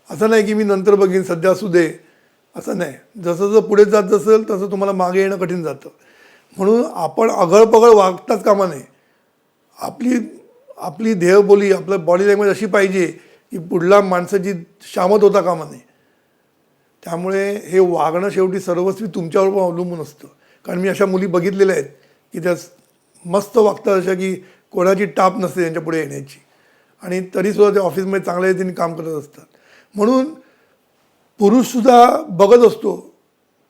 असं नाही की मी नंतर बघीन, सध्या असू दे, असं नाही. जसं जसं पुढे जात असेल तसं तुम्हाला मागे येणं कठीण जातं. म्हणून आपण अगळपगळ वागताच कामा नये. आपली देहबोली, आपलं बॉडी लँग्वेज अशी पाहिजे की पुढला माणसाची शामत होता कामा नये. त्यामुळे हे वागणं शेवटी सर्वस्वी तुमच्यावर पण अवलंबून असतं. कारण मी अशा मुली बघितलेल्या आहेत की त्या मस्त वागतात, अशा की कोणाची टाप नसते त्यांच्या पुढे येण्याची, आणि तरीसुद्धा ते ऑफिसमध्ये चांगल्या रीतीने काम करत असतात. म्हणून पुरुषसुद्धा बघत असतो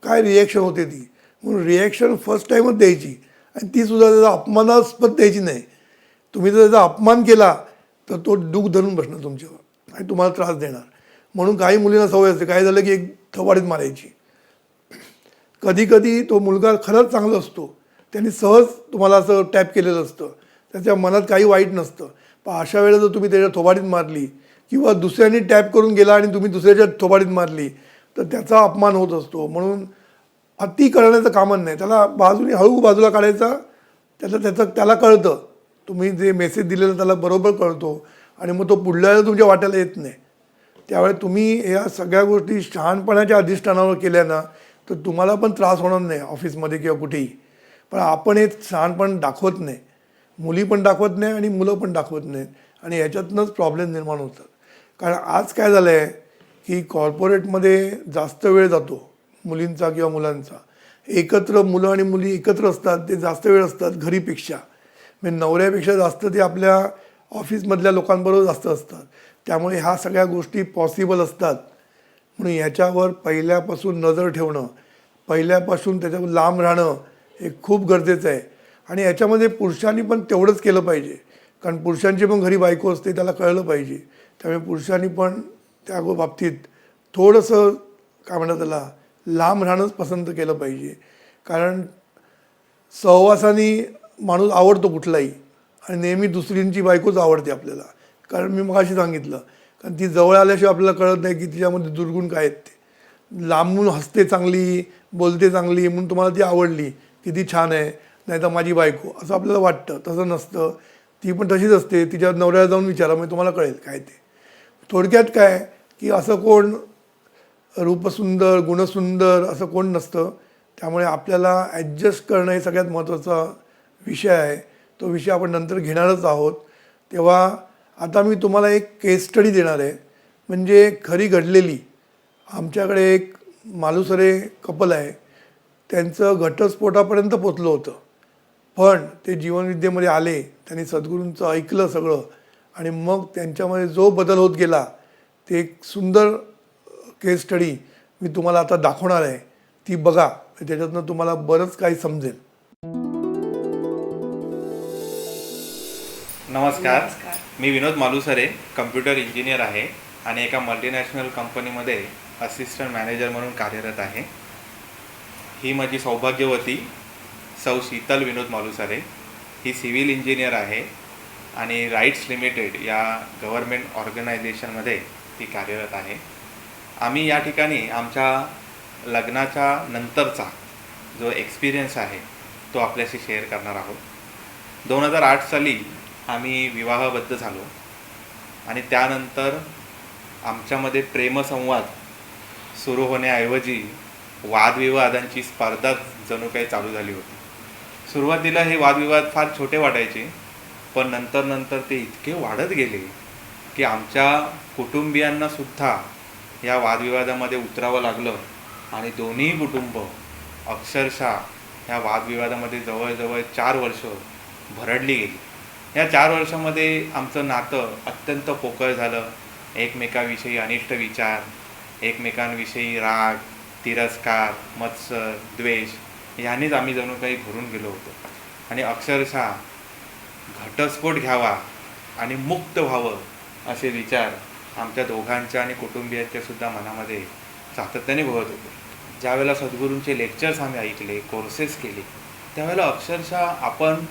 काय रिॲक्शन होते ती, म्हणून रिॲक्शन फर्स्ट टाईमच द्यायची, आणि तीसुद्धा त्याचा अपमानास्पद द्यायची नाही. तुम्ही जर त्याचा अपमान केला तर तो डूक धरून बसणार तुमच्यावर आणि तुम्हाला त्रास देणार. म्हणून काही मुलींना सवय असते, काय झालं की एक थवाडीत मारायची. कधी कधी तो मुलगा खरंच चांगला असतो, त्यांनी सहज तुम्हाला असं टॅप केलेलं असतं, त्याच्या मनात काही वाईट नसतं, पण अशा वेळेला जर तुम्ही त्याच्या थोबाडीत मारली किंवा दुसऱ्यांनी टॅप करून गेला आणि तुम्ही दुसऱ्याच्या थोबाडीत मारली तर त्याचा अपमान होत असतो. म्हणून अति करण्याचं कामच नाही, त्याला हळू बाजूला काढायचा. त्याला कळतं, तुम्ही जे मेसेज दिलेलं त्याला बरोबर कळतो, आणि मग तो पुढल्या तुमच्या वाट्याला येत नाही. त्यावेळी तुम्ही या सगळ्या गोष्टी शहाणपणाच्या अधिष्ठानावर केल्या ना तर तुम्हाला पण त्रास होणार नाही ऑफिसमध्ये किंवा कुठेही. पण आपण हे शहाणपण दाखवत नाही, मुली पण दाखवत नाही आणि मुलं पण दाखवत नाहीत, आणि ह्याच्यातनंच प्रॉब्लेम निर्माण होतात. कारण आज काय झालं आहे की कॉर्पोरेटमध्ये जास्त वेळ जातो मुलींचा किंवा मुलांचा. एकत्र मुलं आणि मुली एकत्र असतात, ते जास्त वेळ असतात घरीपेक्षा, म्हणजे नवऱ्यापेक्षा जास्त ते आपल्या ऑफिसमधल्या लोकांबरोबर जास्त असतात. त्यामुळे ह्या सगळ्या गोष्टी पॉसिबल असतात. म्हणून ह्याच्यावर पहिल्यापासून नजर ठेवणं, पहिल्यापासून त्याच्यावर लांब राहणं हे खूप गरजेचं आहे. आणि याच्यामध्ये पुरुषांनी पण तेवढंच केलं पाहिजे, कारण पुरुषांची पण घरी बायको असते, त्याला कळलं पाहिजे. त्यामुळे पुरुषांनी पण त्या बाबतीत थोडंसं काय म्हणतात त्याला लांब राहणंच पसंत केलं पाहिजे. कारण सहवासाने माणूस आवडतो कुठलाही, आणि नेहमी दुसरींची बायकोच आवडते आपल्याला. कारण मी मगाशी सांगितलं, कारण ती जवळ आल्याशिवाय आपल्याला कळत नाही की तिच्यामध्ये दुर्गुण काय आहेत ते. लांबून हसते चांगली, बोलते चांगली म्हणून तुम्हाला ती आवडली, किती छान आहे, नाही तर माझी बायको असं आपल्याला वाटतं. तसं नसतं, ती पण तशीच असते. तिच्या नवऱ्याला जाऊन विचारा, म्हणजे तुम्हाला कळेल काय ते. थोडक्यात काय की असं कोण रूपसुंदर गुणसुंदर असं कोण नसतं. त्यामुळे आपल्याला ॲडजस्ट करणं हे सगळ्यात महत्त्वाचा विषय आहे. तो विषय आपण नंतर घेणारच आहोत. तेव्हा आता मी तुम्हाला एक केस स्टडी देणार आहे, म्हणजे खरी घडलेली. आमच्याकडे एक मालुसरे कपल आहे, त्यांचं घटस्फोटापर्यंत पोचलं होतं, पण ते जीवनविद्येमध्ये आले, त्यांनी सद्गुरूंचं ऐकलं सगळं, आणि मग त्यांच्यामध्ये जो बदल होत गेला ते एक सुंदर केस स्टडी मी तुम्हाला आता दाखवणार आहे. ती बघा, त्याच्यातनं तुम्हाला बरंच काही समजेल. नमस्कार, मी विनोद मालुसरे, कम्प्युटर इंजिनियर आहे आणि एका मल्टीनॅशनल कंपनीमध्ये असिस्टंट मॅनेजर म्हणून कार्यरत आहे. ही माझी सौभाग्यवती सौ शीतल विनोद मालुसरे. ही सिव्हिल इंजिनियर आहे आणि राईट्स लिमिटेड या गव्हर्मेंट ऑर्गनायझेशनमध्ये ती कार्यरत आहे. आम्ही या ठिकाणी आमच्या लग्नाच्या नंतरचा जो एक्सपिरियन्स आहे तो आपल्याशी शेअर करणार आहोत. 2008 साली आम्ही विवाहबद्ध झालो, आणि त्यानंतर आमच्यामध्ये प्रेमसंवाद सुरू होण्याऐवजी वादविवादांची स्पर्धा जणू काही चालू झाली होती. सुरुवातीला हे वादविवाद फार छोटे वाटायचे, पण नंतर ते इतके वाढत गेले की आमच्या कुटुंबियांनासुद्धा या वादविवादामध्ये उतरावं लागलं, आणि दोन्ही कुटुंब अक्षरशः या वादविवादामध्ये जवळजवळ 4 वर्ष भरडली गेली. या 4 वर्षामध्ये आमचं नातं अत्यंत पोकळ झालं. एकमेकाविषयी अनिष्ट विचार, एकमेकांविषयी राग, तिरस्कार, मत्सर, द्वेष ह्यानेच आम्ही जणू काही भरून गेलो होतो. आणि अक्षरशः घटस्फोट घ्यावा आणि मुक्त व्हावं असे विचार आमच्या दोघांच्या आणि कुटुंबियांच्या सुद्धा मनामध्ये सातत्याने भरत होते. ज्यावेळेला सद्गुरूंचे लेक्चर्स आम्ही ऐकले, कोर्सेस केले, त्यावेळेला अक्षरशः आपण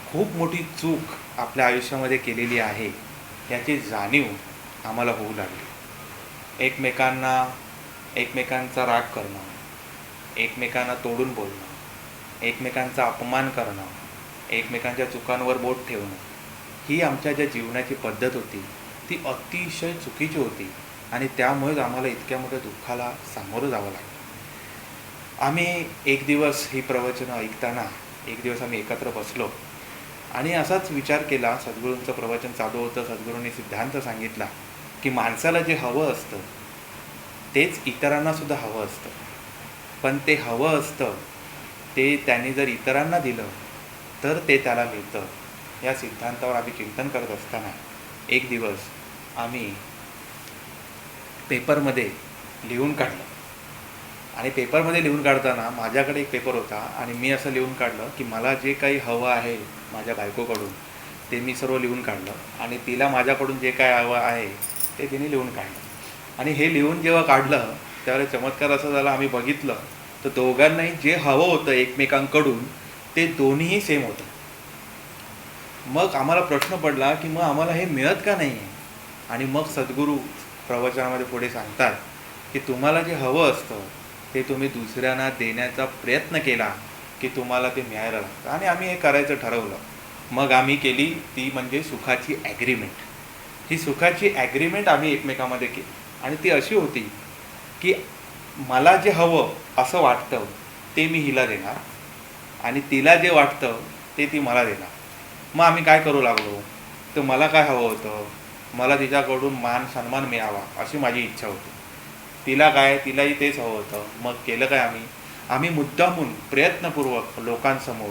खूप मोठी चूक आपल्या आयुष्यामध्ये केलेली आहे याची जाणीव आम्हाला होऊ लागली. एकमेकांचा राग करणं, एकमेकांना तोडून बोलणं, एकमेकांचा अपमान करणं, एकमेकांच्या चुकांवर बोट ठेवणं, ही आमच्या ज्या जीवनाची पद्धत होती ती अतिशय चुकीची होती, आणि त्यामुळेच आम्हाला इतक्या मोठ्या दुःखाला सामोरं जावं लागलं. आम्ही एक दिवस ही प्रवचनं ऐकताना एक दिवस आम्ही एकत्र बसलो आणि असाच विचार केला. सद्गुरूंचं प्रवचन चालू होतं. सद्गुरूंनी सिद्धांत सांगितला की माणसाला जे हवं असतं तेच इतरांना सुद्धा हवं असतं. पण ते हवं असतं ते त्यांनी जर इतरांना दिलं तर ते त्याला मिळतं. या सिद्धांतावर आम्ही चिंतन करत असताना एक दिवस आम्ही पेपरमध्ये लिहून काढलं. आणि पेपरमध्ये लिहून काढताना माझ्याकडे एक पेपर होता आणि मी असं लिहून काढलं की मला जे काही हवं आहे माझ्या बायकोकडून ते मी सर्व लिहून काढलं आणि तिला माझ्याकडून जे काय हवं आहे ते तिने लिहून काढलं. आणि हे लिहून जेव्हा काढलं त्यावेळेस चमत्कार असा झाला, आम्ही बघितलं तर दोघांनाही जे हवं होतं एकमेकांकडून ते दोन्हीही सेम होतं. मग आम्हाला प्रश्न पडला की मग आम्हाला हे मिळत का नाही आहे. आणि मग सद्गुरू प्रवचनामध्ये पुढे सांगतात की तुम्हाला जे हवं असतं ते तुम्ही दुसऱ्यांना देण्याचा प्रयत्न केला की तुम्हाला ते मिळायला लागतं. आणि आम्ही हे करायचं ठरवलं. मग आम्ही केली ती म्हणजे सुखाची ॲग्रीमेंट. ही सुखाची ॲग्रीमेंट आम्ही एकमेकामध्ये केली आणि ती अशी होती की मला जे हवं असं वाटतं ते मी हिला देणार आणि तिला जे वाटतं ते ती मला देणार. मग आम्ही काय करू लागलो, तर मला काय हवं होतं, मला तिच्याकडून मान सन्मान मिळावा अशी माझी इच्छा होती. तिला काय, तिलाही तेच हवं होतं. मग केलं काय आम्ही मुद्दामून प्रयत्नपूर्वक लोकांसमोर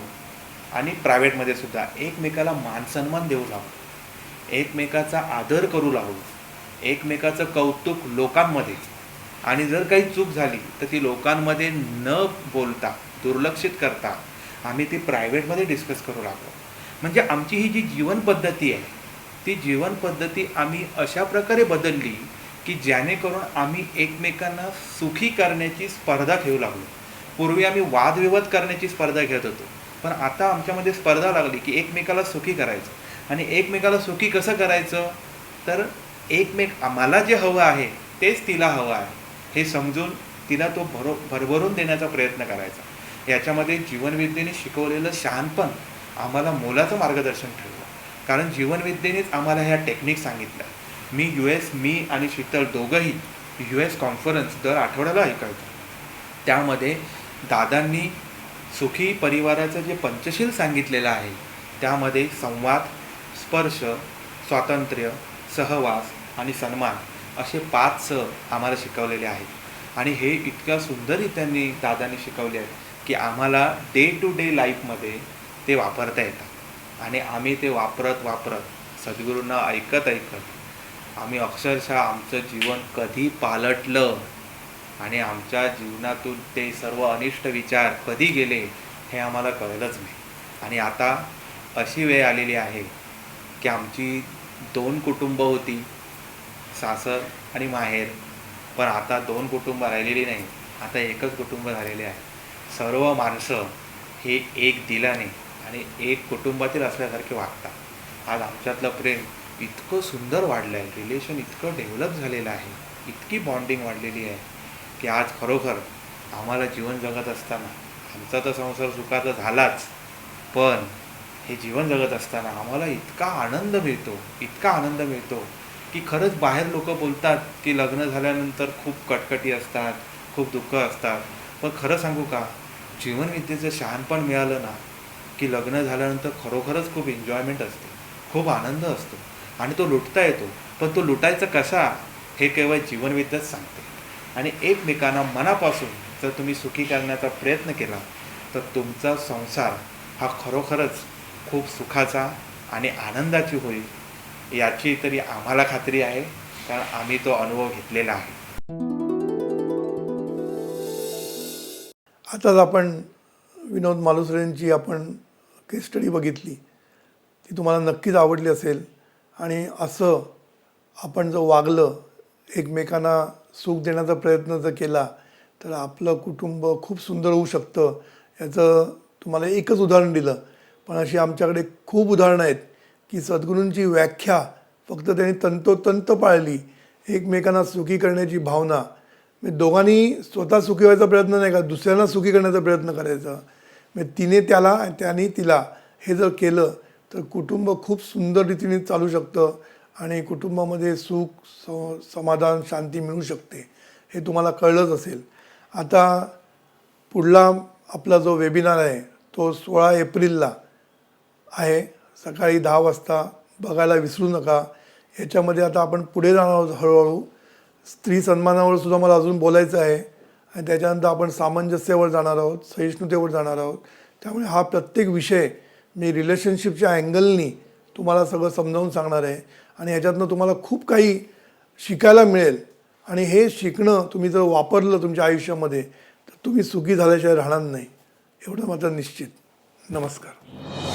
आणि प्रायव्हेटमध्ये सुद्धा एकमेकाला मानसन्मान देऊ लागलो, एकमेकाचा आदर करू लागलो, एकमेकाचं कौतुक लोकांमध्ये. आणि जर काही चूक झाली तर ती लोकांमध्ये न बोलता दुर्लक्षित करता आम्ही ती प्रायव्हेटमध्ये डिस्कस करू लागलो. म्हणजे आमची ही जी जीवन पद्धती आहे ती जीवन पद्धती आम्ही अशा प्रकारे बदलली की जेणेकरून आम्ही एकमेकांना सुखी करण्याची स्पर्धा घेऊ लागलो. पूर्वी आम्ही वादविवाद करण्याची स्पर्धा घेत होतो, पण आता आमच्यामध्ये स्पर्धा लागली की एकमेकाला सुखी करायचं. आणि एकमेकाला सुखी कसं करायचं, तर मला जे हवं आहे तेच तिला हवं आहे हे समजून तिला तो भरभरून देण्याचा प्रयत्न करायचा. याच्यामध्ये जीवनविद्येने शिकवलेलं शहाणपण आम्हाला मोलाचं मार्गदर्शन ठरलं. कारण जीवनविद्येनेच आम्हाला ह्या टेक्निक सांगितल्या. मी आणि शीतल दोघंही US कॉन्फरन्स दर आठवड्याला ऐकायचो. त्यामध्ये दादांनी सुखी परिवाराचं जे पंचशील सांगितलेलं आहे त्यामध्ये संवाद, स्पर्श, स्वातंत्र्य, सहवास आणि सन्मान असे 5 स आम्हाला शिकवलेले आहेत. आणि हे इतक्या सुंदररीत्यांनी दादांनी शिकवले आहेत की आम्हाला डे टू डे लाईफमध्ये ते वापरता येतात. आणि आम्ही ते वापरत सद्गुरूंना ऐकत आम्ही अक्षरशः आमचं जीवन कधी पालटलं आणि आमच्या जीवनातून ते सर्व अनिष्ट विचार कधी गेले हे आम्हाला कळलंच नाही. आणि आता अशी वेळ आलेली आहे की आमची 2 कुटुंब होती, सासर आणि माहेर. पण आता 2 कुटुंब राहिलेली नाही, आता एकच कुटुंब झालेले आहे. सर्व माणसं हे एक दिलाने आणि एक कुटुंबातील असल्यासारखे वागतात. आज आमच्यातलं प्रेम इतकं सुंदर वाढलं आहे, रिलेशन इतकं डेव्हलप झालेलं आहे, इतकी बॉन्डिंग वाढलेली आहे की आज खरोखर आम्हाला जीवन जगत असताना, आमचा तर संसार सुखाचा झालाच, पण हे जीवन जगत असताना आम्हाला इतका आनंद मिळतो की खरंच बाहेर लोक बोलतात की लग्न झाल्यानंतर खूप कटकटी असतात, खूप दुःख असतात. पण खरं सांगू का, जीवनविद्येचं शहाणपण मिळालं ना की लग्न झाल्यानंतर खरोखरच खूप एन्जॉयमेंट असते, खूप आनंद असतो आणि तो लुटता येतो. पण तो लुटायचा कसा हे केवळ जीवनविद्याच सांगते. आणि एकमेकांना मनापासून जर तुम्ही सुखी करण्याचा प्रयत्न केला तर तुमचा संसार हा खरोखरच खूप सुखाचा आणि आनंदाची होईल, याची तरी आम्हाला खात्री आहे, कारण आम्ही तो अनुभव घेतलेला आहे. आताच आपण विनोद मालुसरेंची आपण केस स्टडी बघितली, ती तुम्हाला नक्कीच आवडली असेल. आणि असं आपण जर वागलं, एकमेकांना सुख देण्याचा प्रयत्न जर केला तर आपलं कुटुंब खूप सुंदर होऊ शकतं. याचं तुम्हाला एकच उदाहरण दिलं, पण अशी आमच्याकडे खूप उदाहरणं आहेत की सद्गुरूंची व्याख्या फक्त त्यांनी तंतोतंत पाळली. एकमेकांना सुखी करण्याची भावना, म्हणजे दोघांनी स्वतः सुखी व्हायचा प्रयत्न नाही का, दुसऱ्यांना सुखी करण्याचा प्रयत्न करायचा. म्हणजे तिने त्याला आणि त्याने तिला हे जर केलं तर कुटुंब खूप सुंदर रीतीने चालू शकतं आणि कुटुंबामध्ये सुख समाधान शांती मिळू शकते. हे तुम्हाला कळलंच असेल. आता पुढला आपला जो वेबिनार आहे तो 16 एप्रिलला आहे, सकाळी 10 वाजता. बघायला विसरू नका. याच्यामध्ये आता आपण पुढे जाणार आहोत हळूहळू. स्त्री सन्मानावर सुद्धा मला अजून बोलायचं आहे आणि त्याच्यानंतर आपण सामंजस्यावर जाणार आहोत, सहिष्णुतेवर जाणार आहोत. त्यामुळे हा प्रत्येक विषय मी रिलेशनशिपच्या अँगलनी तुम्हाला सगळं समजावून सांगणार आहे आणि ह्याच्यातनं तुम्हाला खूप काही शिकायला मिळेल आणि हे शिकणं तुम्ही जर वापरलं तुमच्या आयुष्यामध्ये तर तुम्ही सुखी झाल्याशिवाय राहणार नाही, एवढं मात्र निश्चित. नमस्कार.